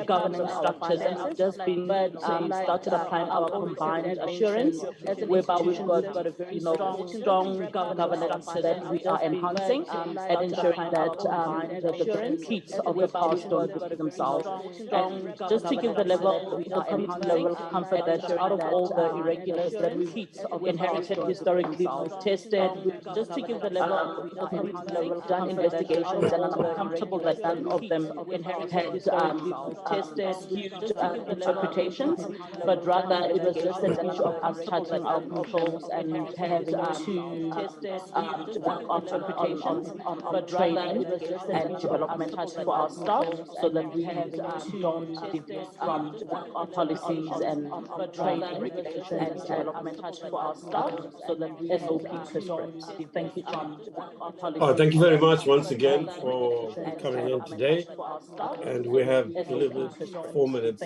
governance structures, and we've just been started applying our combined assurance, whereby we've got a very strong governance that we are enhancing and ensuring that the repeats of the past don't repeat themselves. And just to give the committee level of comfort that out of all the irregulars that we've inherited historically, we've tested, just to give the committee level done investigations, and I'm comfortable that none of them had tested skewed interpretations, but rather it was just an issue of us tightening our controls and having to work on interpretations, but training and development for our staff so that we don't deviate from policies and training regulations and development for our staff so that we SOP prescripts. Thank you, John. Thank you very much once again for coming in today. And we have delivered 4 minutes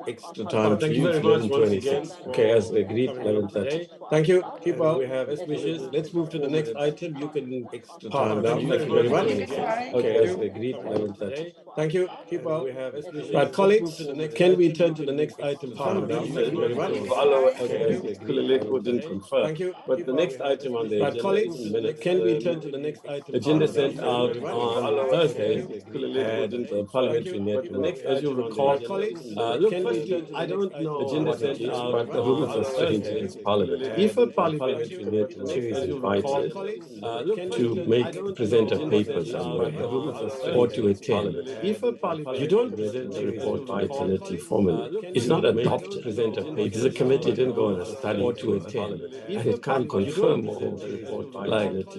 extra time. Thank you very much once again. Okay, as agreed, 11:30. Thank you. Keep up. We have best wishes. Let's move to the next item. You can extra time now. Thank you very much. Okay, as agreed, 11:30. Thank you. Keep up. We have best wishes. Right, colleagues, can we turn to the next item? Time now. Thank you very much. Okay, as agreed, didn't confirm. Thank you. But the next item on the agenda, colleagues, can we turn to the next item? Agenda sent out on Thursday at the Parliamentary Network. As you'll recall, look, firstly, I don't know what it is, but the rules are strange in this Parliament. If a Parliamentary Network chair is invited to present a paper somewhere or to attend, you don't present a report by eternity formally. It's not adopted. It is a committee, it didn't go on a study to attend, and it can't confirm or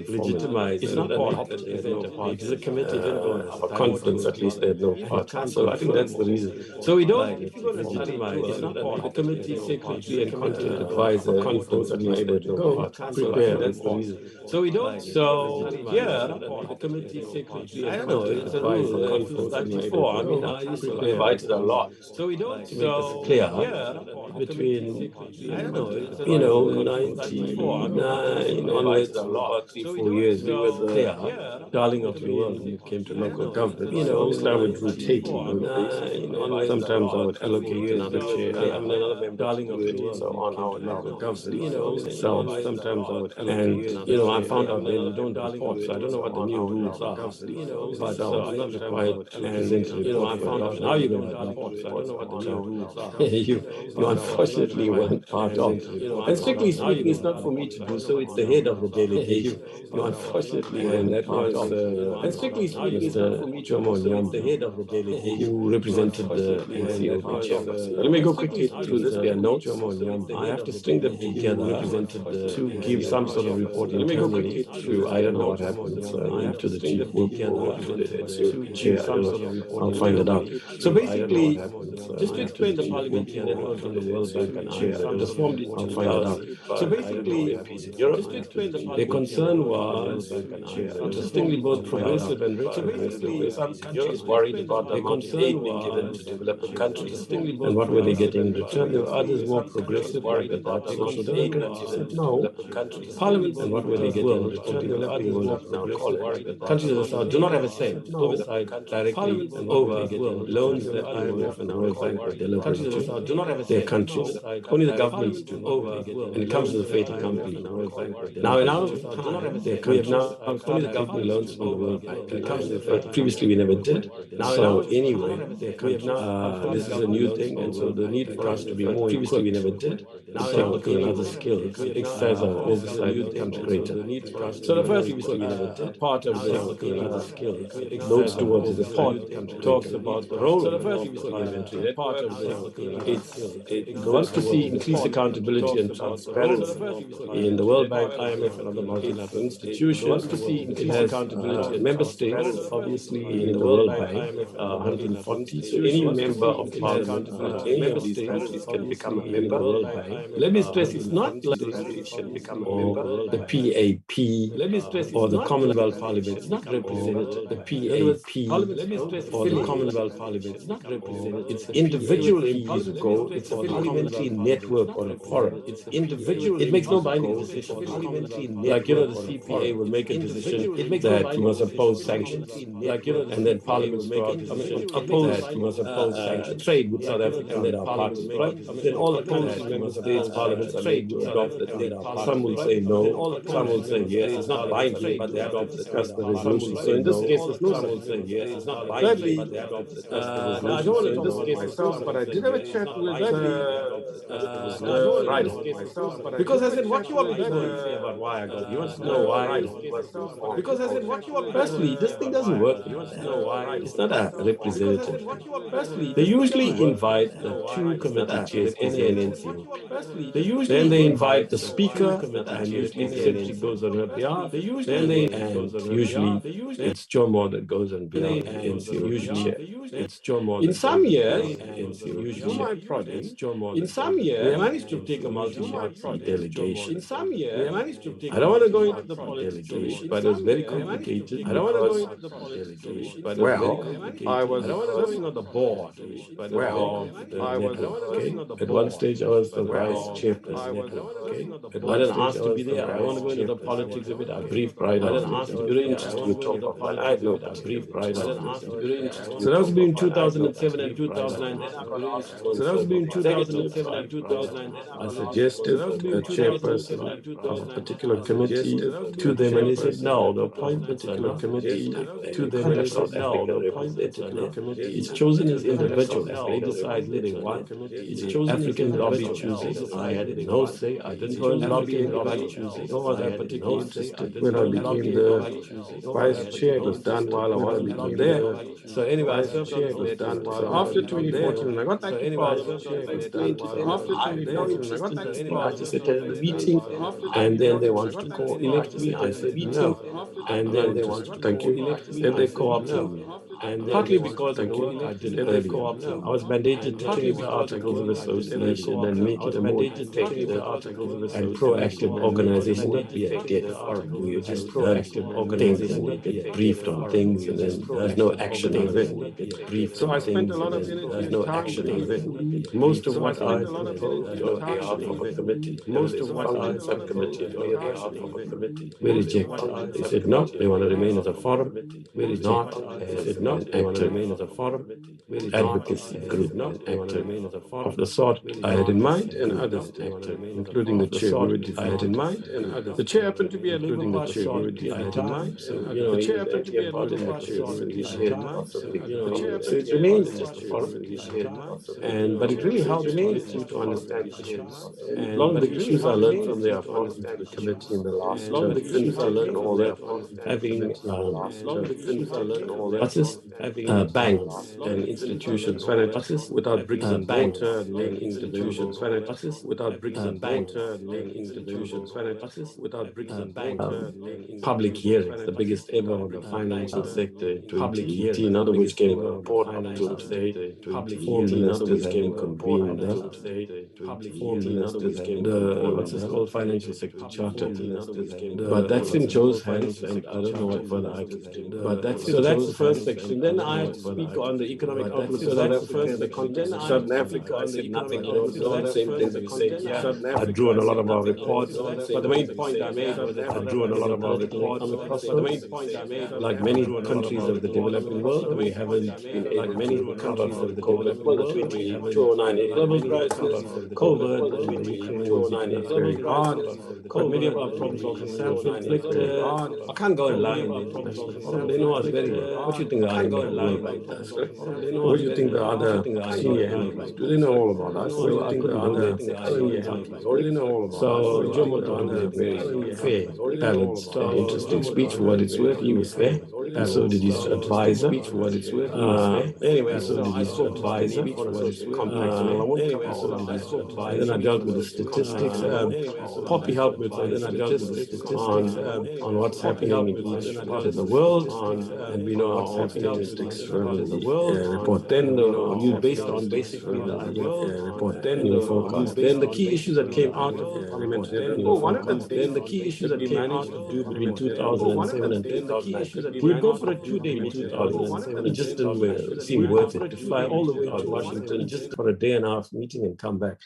legitimize. It's not adopted. There's no part. It is a committee, didn't go on a conference, at least they had no part. So I think that's the reason. So we don't, if you're going to legitimize, it's not the committee secretary and content advisor conference, at least they had no part. Prepare, that's the reason. So we don't, so here, the committee secretary and content advisor conference, 34, I mean, I used to be invited a lot. So we don't, to make this clear, between, 99 onwards for about 3-4 years, we were the darling of the world when it came to local government. So I would rotate on the basis. Sometimes I would allocate another chair, another member darling of the world, so on our local government. So sometimes I would allocate, and I found out then you don't report, so I don't know what the new rules are. But I'm not required to present a report Now you're going to adopt reports. I don't know what the new rules are. You unfortunately weren't part of. And strictly speaking, it's not for me to do so. It's the head of the delegation. You unfortunately, and that was, and strictly speaking, it's not for me to do. The head of the delegation who represented the NCOB chairperson. Let me go quickly through this. There are notes. I have to string them together to give some sort of report. Let me go quickly through. I don't know what happens to the chief whip or to the NCOB chair. I don't know. I'll find it out. So basically, just to explain the parliamentary network in the World Bank and chair, it was formed in 2000. So basically, MPs in Europe, their concern was, interestingly, both progressive and rich progressive. Some countries worried about the amount of aid being given to developing countries and what were they getting in return. There were others more progressive, worried about social democrats. You said no. Parliaments and what were they getting in return? Developing world, we now call it. Countries of the South do not have a say. Oversight directly over loans that IMF and the World Bank were delivering to their countries. Only the governments do. And it comes to the fait accompli. Now in our time, we have now started taking loans from the World Bank. And it comes to the fait. Previously, we never did. So anyway, this is a new thing, and so the need for us to be more equipped, we never did. Technical and other skills, exercise our oversight becomes greater. So the first part of the notes towards the report talks about the role of the parliamentary network. It wants to see increased accountability and transparency in the World Bank, IMF, and other multilateral institutions. It has member states, obviously, in the World Bank, 140. So any member of parliament, any of these countries can become a member of the World Bank. Let me stress, it's not like the PAP or the Commonwealth Parliament. It's not representative. The PAP or the Commonwealth Parliament. It's not representative. It's individual MPs who go. It's a parliamentary network or a forum. It's individual. It makes no binding decision. Like, the CPA will make a decision that you must oppose sanctions. And then Parliament will make a decision that you must oppose trade with South Africa and our partners, right? Then all the countries, member states, parliaments are made to adopt that thing. Some will say no, some will say yes. It's not binding, but they have to discuss the resolution. So in this case, there's no such thing. Yes, it's not binding. Thirdly, I don't want to in this case myself, but I did have a chat with Ryder myself. Because I said, what you want me to go and say about why I got? You want to know why? Because I said, what you want? Firstly, this thing doesn't work. You want to know why? It's not a representative. They usually invite the two committee chairs, NA and NCO. Then they invite the speaker, and usually except she goes on her behalf. Then they, and usually it's Jomo that goes on behalf of the NCO. Usually it's Jomo. In some years, usually my project. In some years, we managed to take a multi-party delegation. In some years, we managed to take. I don't want to go into the politics, but it was very complicated. I don't want to go into the politics, but well, I was serving on the board. Well, I was serving on the board. At one stage, I was the vice chairperson. I didn't ask to be there. I don't want to go into the politics of it. I briefed right on. I didn't ask to be interested. You talk about one. I had no brief right on. So that was between 2007 and 2009. So that was between 2007 and 2009. I suggested a chairperson of a particular committee to them, and they said no. The appointments are not committee to them, and South Africa represented. It's chosen as individuals. They decide who they want. It's chosen African lobby chooses. I had no say. I didn't go and lobby anybody choosing. Nor was I particularly interested when I became the vice chair. It was done while I wasn't there. So anyway, I served chair. It was done while after 2014. When I got back to Parliament, I explained to them after 2014. I got back to Parliament. I just attended the meeting, and then they wanted to co-elect me. I said no, and then they wanted to thank you. Then they co-opted me, and partly because of the work I did earlier. I was mandated to change the articles of association and make it a more effective and proactive organization, not be a dead forum where you just proactive organization, you get briefed on things and then there's no action on it. So I spent a lot of energy. There's no action on it. Most of what I proposed on behalf of a committee, most of what I subcommittee on behalf of a committee, we rejected. They said no, they want to remain as a forum. We rejected. They said not active as a forum advocacy group of the sort I had in mind, and others active, including the chair. I had in mind, and others. The chair happened to be a Labour Party party at the time, so the chair happened to be a Parliament chair, so he shared lots of things. So it remains just a forum, but it really helps you to understand issues. And a lot of the issues I learned from their appointment to the committee in the last term, things I learned all that, having banks and institutions, without bricks and mortar, and institutions, without bricks and mortar, and institutions, without bricks and mortar, public hearings, the biggest ever on the financial sector in 2018. In other words, getting a report up to today, 4 ministers getting convened, what's this called, financial sector charter. But that's in Joe's hands, and I don't know what further I can do. So that's the first section. Then I had to speak on the economic outlook for South Africa in the context of Southern Africa. I said nothing, the same thing that we said here. I drew on a lot of our reports, but the main point I made was that I drew on a lot of our reports. But the main point I made, like many countries of the developing world, we haven't been able to recover from the development of the 2009 global crisis, COVID, and the Ukraine was very hard. But many of our problems also self-inflicted. I can't go and lie in the international forum. They know us very well. What do you think the IMF World Bank does? What do you think the other senior analysts do? They know all about us. So I couldn't go there and say, they know all about us. So Jomo did a very fair, balanced, and interesting speech for what it's worth. He was fair. And so did his advisor. Anyway, so did his advisor for what it's complex. And then I dealt with the statistics. Poppy helped with the statistics on what's happening in each part of the world, and we know what's happening in statistics from the report. Then based on basically the report, then forecast. Then the key issues that came out of parliamentary forecast. Then the key issues that we managed to do between 2007 and 2009. We'd go for a 2-day meeting. 2007. It just didn't seem worth it to fly all the way to Washington just for a day and a half meeting and come back.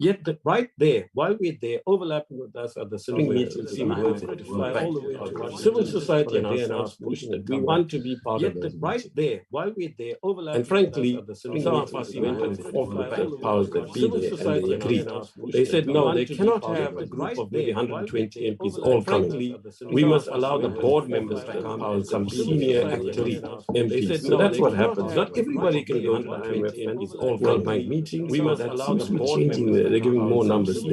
Yet right there, while we're there, overlapping with us at the swing meetings, seemed worth it to fly all the way to civil society and ourselves pushing it. We want to be part of it. Right there, while we're there, overlapping. And frankly, some of us went and fought with the powers that be there, and they agreed. They said, no, they cannot have a group of maybe 120 MPs all coming. We must allow the board members to come and some senior active MPs. So that's what happens. Not everybody can go to the IMF World Bank meetings. We must allow the board members. They're giving more numbers.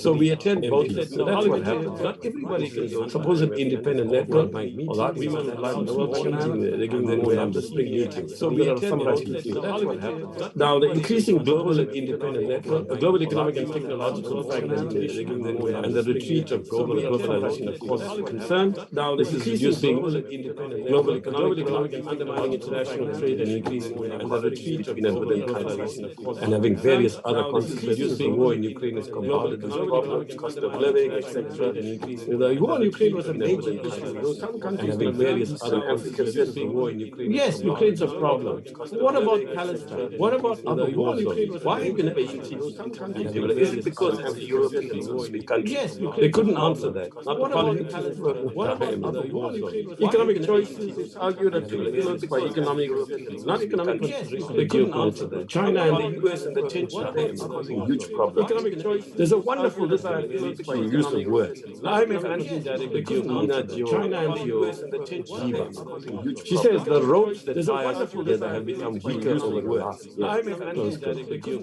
So we attend both. So that's what happens. Not everybody can go. Suppose an independent network, or that we must allow the world changing. They're giving more numbers. Big meetings. So we attend both. So that's what happens. Now the increasing global and independent network, the global economic and technological fragmentation, and the retreat of globalization, of course, is a concern. Now this is reducing global economic and undermining international trade and increasing and the retreat between and within countries, and having various other consequences. The war in Ukraine is compounded this problem, cost of living, etc. The war in Ukraine was a major issue. Some countries having various other consequences. The war in Ukraine. Yes, Ukraine's a problem. What about Palestine? What about other war zones? Why have you never eaten? Is it because of the European speak countries? Yes, they couldn't answer that. Not the parliamentary. What about other war zones? Economic choices is argued that influenced by economic, not economic considerations. They couldn't answer that. China and the US and the tension there is causing huge problems. There's a wonderful disagreement by use of words. IMF managing director China and the US and the tension. She says the roads that tie us together have become weaker over the last year.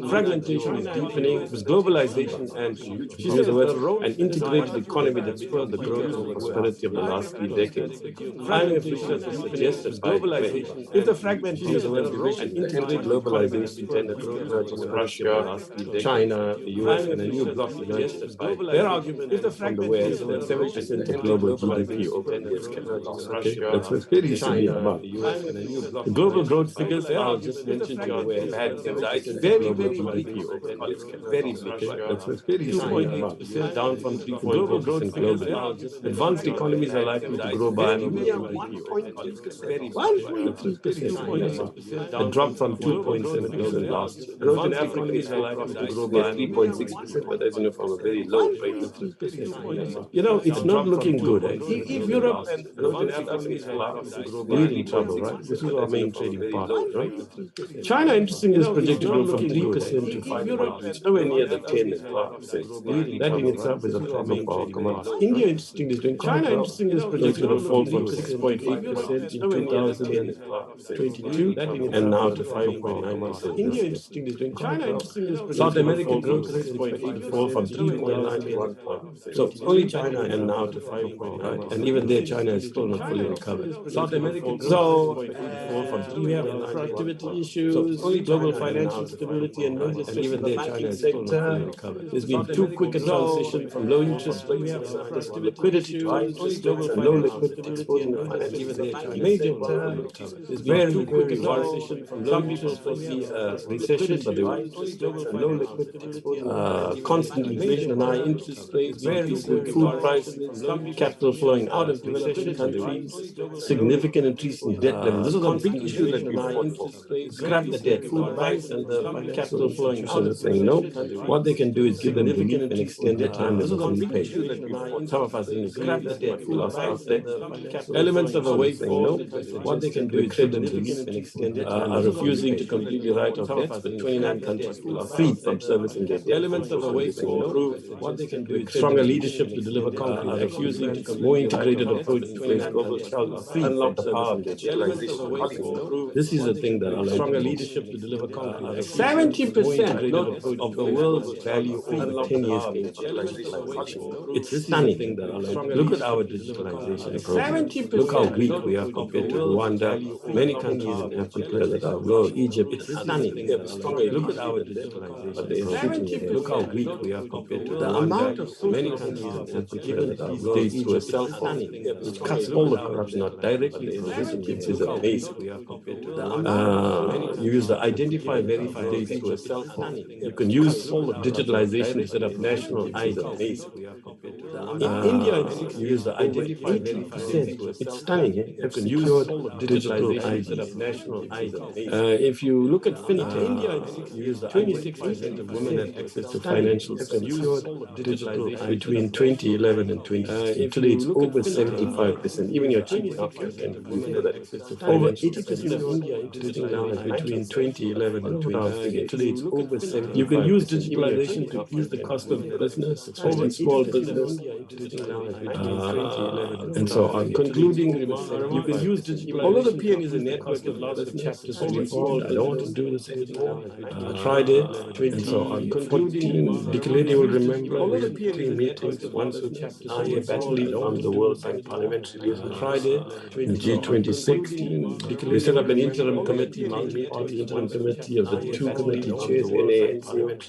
Fragmentation is deepening with globalization, and she says an integrated economy that spurred the growth and prosperity of the last 3 decades. IMF research suggests that globalization, if the fragmentation and integrated globalization intended to emerge in Russia, China, the US, and a new bloc emerges. Their argument is from the West that 7% of global GDP over years can be lost. That's what's very severe about. The global growth figures I'll just mention to you have had very, very GDP over years can very big. That's what's very severe about. Down from 3.4% globally. Advanced economies are likely to grow by 1.3%. It dropped from 2.7% last year. Growth in Africa is likely to grow by 3.6%, but as you know, from a very low rate of 3%. You know, it's not looking good. If Europe and Northern Africa we're in trouble, right? This is our main trading partner, right? China, interestingly, is projected to grow from 3% to 5%. It's nowhere near the 10 and 12%. That in itself is a problem for our commodities. India, interestingly, is doing quite well. China, interestingly, is projected to fall from 6.8% in 2022 and now to 5.9%. India, interestingly, is doing quite well. South America growth rate is expected to fall from 3.9 to 1%. So only China and now to 5.9, right? And even there, China is still not fully recovered. South America growth is expected to fall from 3.9 productivity issues, global financial stability and major and even there, China is still not fully recovered. There's been too quick a transition from low interest rates and liquidity to high interest rates and low liquidity exposing the financial sector. Major there's been too quick a transition from low interest foresee a recession, but there were interest rates and low liquidity exposing constant inflation and high interest rates, increasing food prices, capital flowing out of developing countries, significant increase in debt levels. This is a big issue that we fought for. Scrap the debt. Food banks and the capital flowing out are saying no. What they can do is give them relief and extend the time limit for repayment. Some of us in scrap the debt, we lost our debt. Elements of a way forward, what they can do is give them relief and extend the time are refusing to completely write off debts, but 29 countries are freed from servicing their debt. Elements of a way forward, what they can do is stronger leadership to deliver concrete, refusing to more integrated approach to face global challenges, unlock the power of digitalization. This is the thing that I like. Stronger leadership to deliver concrete. 70% of the world's value over 10 years in digitalization. It's stunning. Look at our digitalization program. Look how weak we are compared to Rwanda, many countries in Africa that are low, Egypt. It's stunning. We have a stronger look at our digitalization. But they're shooting it. Look how weak we are compared to the amount of many countries in Africa that are low, Egypt to a cell phone, which cuts all the corruption out directly from this is amazing. You use the identify, verify dates to a cell phone. You can use digitalization to set up national ID. Amazing. In India, you use the identify, verify dates to a cell phone. It's stunning. You can use digitalization to set up national ID. If you look at fintech, India, you use the 26% of women have access to financial services between 2011 and 2016. Today, it's over 75%. Even your chief doctor can know that. Over 80% of India interesting now is between 2011 and 2016. Today, it's over 75%. You can use digitalization to ease the cost of business, especially small business, and so on. Concluding remarks, you can use digitalization. Although the PN is a network with lots of chapters to reform, I don't want to do this anymore. I tried it, and so on. Concluding, Dikeledi will remember we had 3 meetings, once with I battled from the World Bank Parliamentary Liaison Friday in G26. We set up an interim committee, multi-party interim committee of the 2 committee chairs, NA and COP,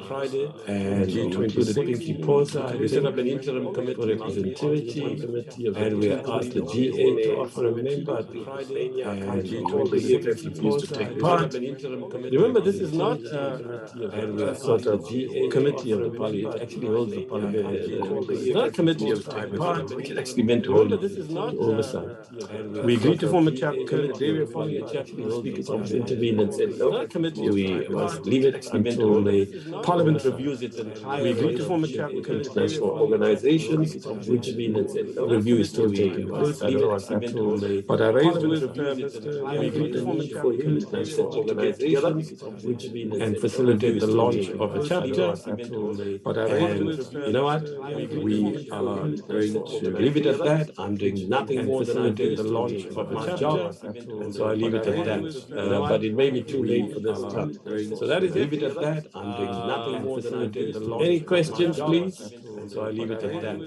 Friday, and G26 Pinky Posa. We set up an interim committee for representativity, and we asked the GA to offer a member, and all the EFF refused to take part. Remember, this is not a sort of committee of the party. It actually holds the parliament. It's not a committee of take part. We can actually meant to hold it to oversight. We agreed to form a chapter committee. We were forming a chapter. The speakers obviously intervened and said, no, we must leave it until the parliament reviews its entire. We agreed to form a chapter committee. International organizations, which review is still taking place. I don't know what's happening. But I raised with Mr. We agreed to form a chapter committee to get together and facilitate the launch of a chapter. But I raised with, you know what, we are going to leave it at that. I'm doing nothing more than facilitate the launch of my job. So I leave it at that. But it may be too late for this time. So that is leave it at that. I'm doing nothing more than facilitate the launch. Any questions, please? So I leave it at that.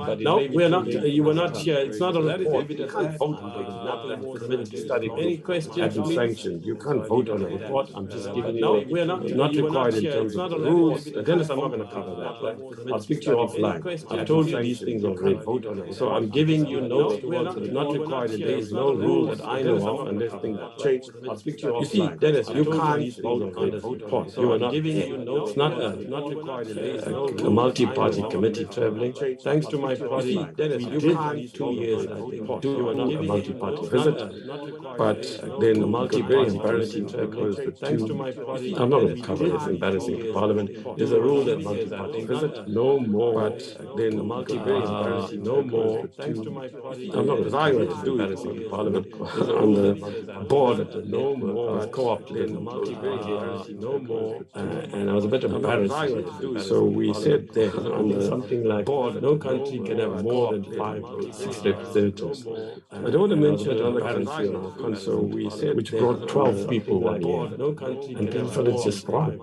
But no, we're not. You were not here. It's not a report. You can't vote on it. Nothing more than study. Any questions? Have been sanctioned. You can't vote on a report. I'm just giving you. No, we're not required in terms of the rules. Dennis, I'm not going to cover that. Right? I'll speak to you offline. I've told you these things already. So I'm giving you notes. Not required. There is no rule that I know of unless things have changed. I'll speak to you offline. You see, Dennis, you can't vote on this report. You are not giving you notes. It's not a multi-party committee. committee traveling. Thanks to my party, we did 2 years, I think, do a multi-party visit. But then it got very embarrassing because the two, I'm not going to cover it, it's embarrassing to Parliament. There's a rule that multi-party visit, no more. But then very embarrassing, no more. Thanks to my party, I'm not going to cover it, it's embarrassing to Parliament. On the board of the no more co-op, then no more, and I was a bit embarrassed. So we said there on the something like board, no country can have more than 5 or 6 representatives. I don't want to mention another country on our console, we said, which brought 12 people one year, and people felt it's just wrong.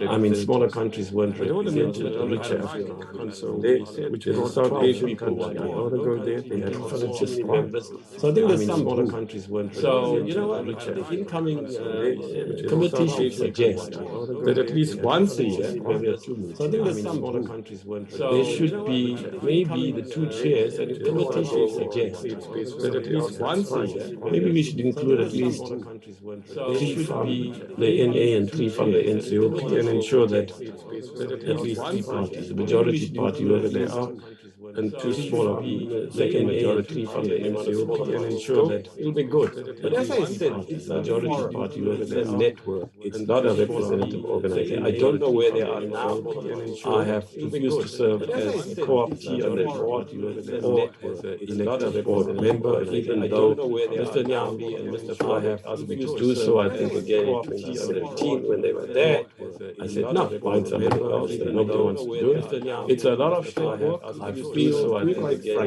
I mean, smaller countries weren't represented, the richer African console, which brought South Asian countries. I want to go there, they felt it's just wrong. So I think there's some smaller countries weren't represented. So, you know what, the incoming committee should suggest that at least once a year, maybe there are 2 meetings. So I think there's some smaller countries weren't represented. There should be maybe the 2 chairs, and the committee should suggest that at least once a year, maybe we should include at least 3 from the NA and 3 from the NCOP, and ensure that at least 3 parties, the majority party, whoever they are, and 2 smaller, second majority from the NCOP, and ensure that it'll be good. But as I said, it's a majority party, whether it's a network, it's not a representative organization. I don't know where they are now. I have refused to serve as a co-optee on the board or as an elected board member, even though Mr. Nyambi and Mr. I have refused to do so, I think, again in 2017 when they were there. I said, no, find somebody else, and nobody wants to do it. It's a lot of shit work. I feel so, I think, again,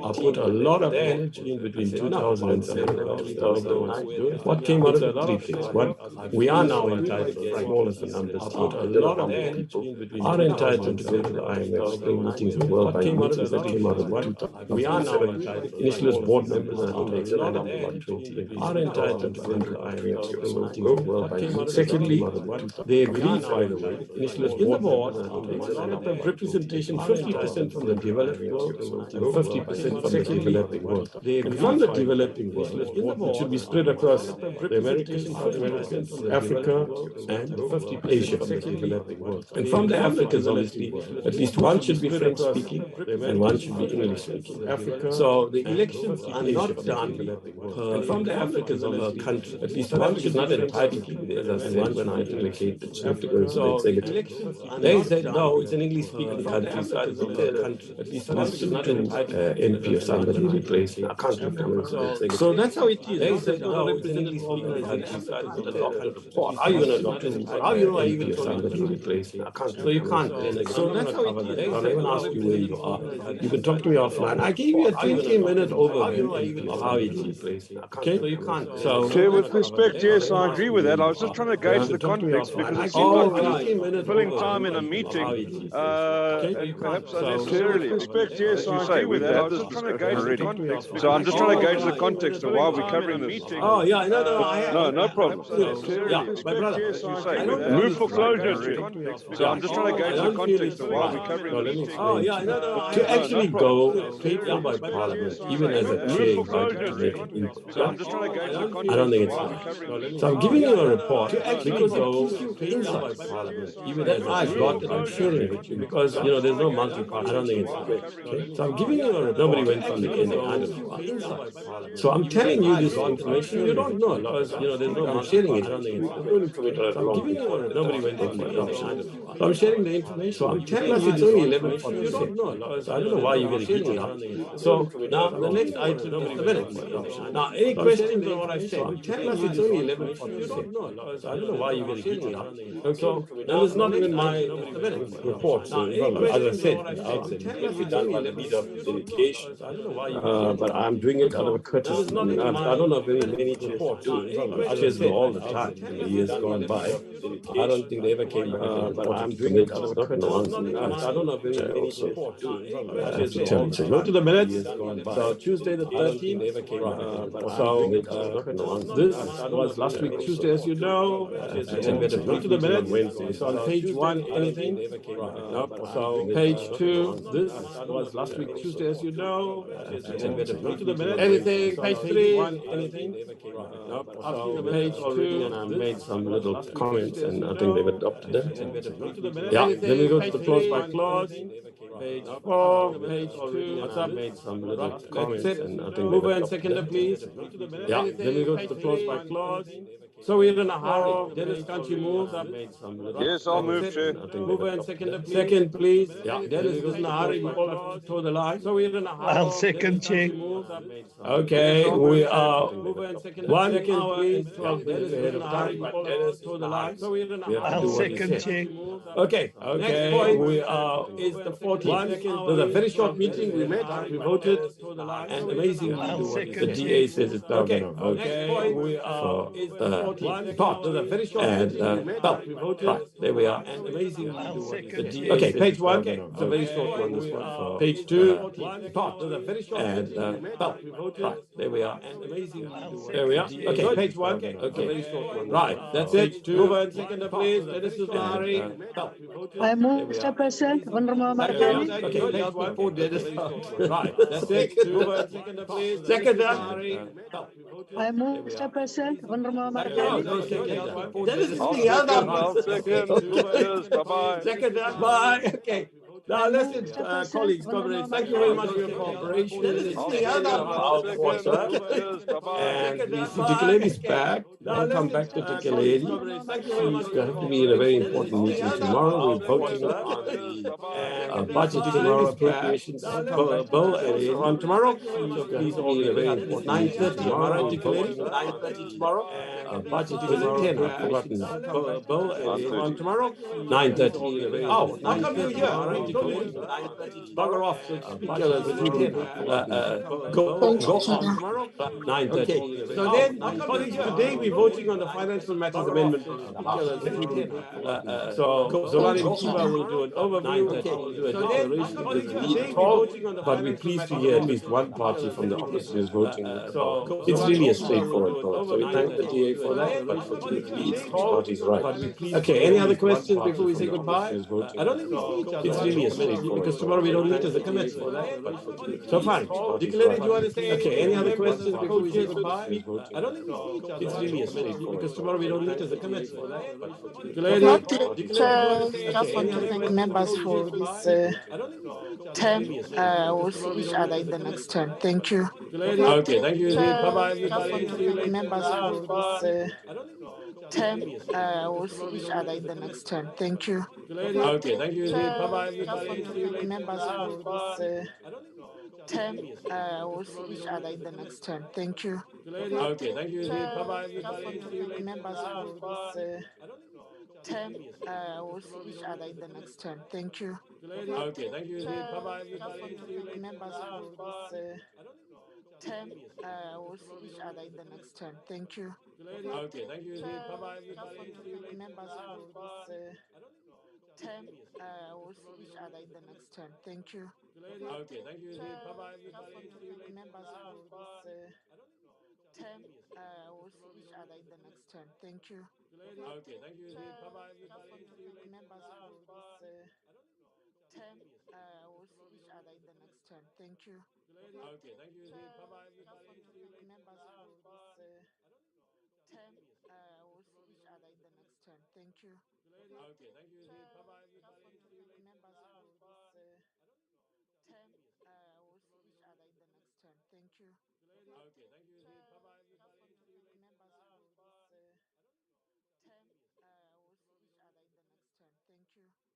I put a lot of energy in between 2007 and 2009. What came out of the 3 things? One, we are now entitled, the smallest of numbers, a lot of people are entitled to go to the IMF, still meetings with World Bank meetings that came out of the 2007. We are now entitled, initially as board members, and I think they expanded to about 20, are entitled to go to the IMF, still meetings with World Bank. Secondly, they agreed, by the way, initially as board members, and I think they expanded to representation 50% from the developed world and 50% from the developing world. And from the developing world, it should be spread across the Americas, South Americans, Africa, and Asia from the developing world. And from the Africans, obviously, at least one should be French speaking and one should be English speaking. So the elections are not done and from the Africans of a country, at least one should not entitled to be there, as I said when I advocate the chief to go to the executive. They said, no, it's an English speaking country, so I put at least one should not entitled MP or somebody replaced. I can't remember. So that's how it is. They said, no, it's an English speaking country, so I put a doctor report. How are you going to doctor report? How you know I even somebody replaced? I can't. So you can't. So that's how it is. I'll even ask you where you are. You can talk to me offline. I gave you a 20-minute overview of how it is. Okay? So you can't. So Chair, with respect, yes, I agree with that. I was just trying to gauge the context because it seemed like you're filling time in a meeting, and perhaps unnecessarily. With respect, yes, I agree with that. I was just trying to gauge the context. So I'm just trying to gauge the context of why we're covering this. Oh, yeah, No problem. Yeah, my brother. Move for closure, Chair. So I'm just trying to gauge the context of why we're covering this. Oh, yeah, to actually go paid by Parliament, even as a chair, invited to make an input. So I'm just trying to gauge the context. I don't think it's right. So I'm giving you a report to actually go inside Parliament, even as I've got it, I'm sharing it with you because, you know, there's no multi-party. I don't think it's right. Okay? So I'm giving you a report. Nobody went from the NA, I don't. So I'm telling you this information you don't know because, you know, there's no, I'm sharing it. I don't think it's right. So I'm giving you a report. Nobody went from the NA, I don't. So I'm sharing the information. So I'm telling you it's only 11:46. You don't know because I don't know why you get heated up. So now the next item, just a minute. Now, any questions on what I said? I'm telling you it's only 11:46. I don't know why you get heated up. So now it's not even my report. So as I said, if it's done by the leader of the delegation, but I'm doing it out of a courtesy. I don't know very many chairs do it. Chairs go all the time in the years gone by. I don't think they ever came back. But I'm doing it out of a courtesy. I don't know very many chairs do it. I have to tell you. So go to the minutes. So Tuesday the 13th. So this was last week Tuesday, as you know. Go to the minutes. Wednesday. So on page 1, anything? No. So page 2. This was last week Tuesday, as you know. Go to the minutes. Anything? Page 3. Anything? No. So page 2. And I made some little comments, and I think they've adopted them. Yeah. Then we go to the clause by clause. page 4, page 2. What's up? Made some little comments, and I think mover and seconder, please. Yeah, then we go to the clause by clause. So we're in a hurry. Dennis, can't you move? Yes, I'll move, Chair. Mover and seconder, please. Second, please. Yeah, Dennis is in a hurry. We all have to toe the line. So we're in a hurry. I'll second, Chair. Okay, we are 1 second, please. 12 minutes ahead of time, but Dennis toe the line. So we're in a hurry. I'll second, Chair. Okay, next point we are is the 14th. It was a very short meeting. We met, we voted, and amazingly, the DA says it's now going to vote for the 14th part. It was a very short meeting. Right, there we are. And amazingly, the DA okay, page 1. It's a very short one. This one for page 2. Part. It was a very short meeting. Right, there we are. And amazingly, there we are. Okay, page 1. Okay, very short one. Right, that's it. Mover and seconder, please. Dennis is Nahari. I move, Mr. President, Honorable Marjani. Okay, page 1. Before Dennis. Right, that's it. Mover and seconder, please. Seconder. I move, Mr. President, Honorable Marjani. Dennis is I'll being held up. second, I'll second. Cheers, bye-bye. Seconder, bye. Okay. Now listen, colleagues, comrades, thank you very much for your cooperation. I'll second, I'll second. Cheers, bye-bye. And the Dikeledi is back. Welcome back to Dikeledi. She's going to be in a very important meeting tomorrow. We're voting on the budget tomorrow, appropriations bill, and it's on tomorrow. So please all be in a very important 9:30 tomorrow. Dikeledi, 9:30 tomorrow. Budget was at 10. I've forgotten now. Bill, and it's on tomorrow. 9:30. Oh, how come you're here? Bugger off. So speaker is go on tomorrow. 9:30. Okay. So then, colleagues, today we're voting on the Financial Matters Amendment Bill in the House. So Zolani Mkiva will do an overview. We'll do a declaration. There's a lead talk, but we're pleased to hear at least one party from the opposition is voting with the bill. It's really a straightforward vote. So we thank the DA for that, but fortunately each party's right. Okay, any other questions before we say goodbye? I don't think we see each other. It's really a straightforward because tomorrow we don't meet as a committee. So fine. Declare, do you want to say okay? Any other questions before we say goodbye? I don't think we see each other. It's really a straightforward because tomorrow we don't meet as a committee. Declare, Not yet, just want to thank members for this term. We'll see each other in the next term. Thank you. Okay, thank you. Bye bye. Just want to thank members for this term. We'll see each other in the next term. Thank you. Okay, thank you. Bye bye. Just want to thank members for this term. We'll see each other in the next term. Thank you. Okay, thank you. Bye bye. Just want to thank members for this term. We'll see each other in the next term. Thank you. Okay, thank you. Bye bye. Just want to thank members for this term. We'll see each other in the next term. Thank you. Okay, thank you. Bye bye. Just want to thank members for this term. We'll see each other in the next term. Thank you. Okay, thank you. Bye bye. Just want to thank members for this term. We'll see each other in the next term. Thank you. Okay, thank you. Bye bye. Just want to thank members for this term. We'll see each other in the next term. Thank you. Okay, thank you. Bye bye. Just want to thank members for this term. We'll see each other in the next term. Thank you. Okay, thank you. Bye bye. Just want to thank members for this term. We'll see each other in the next term. Thank you. Okay, thank you. Bye bye. Just want to thank members for this term. We'll see each other in the next term. Thank you.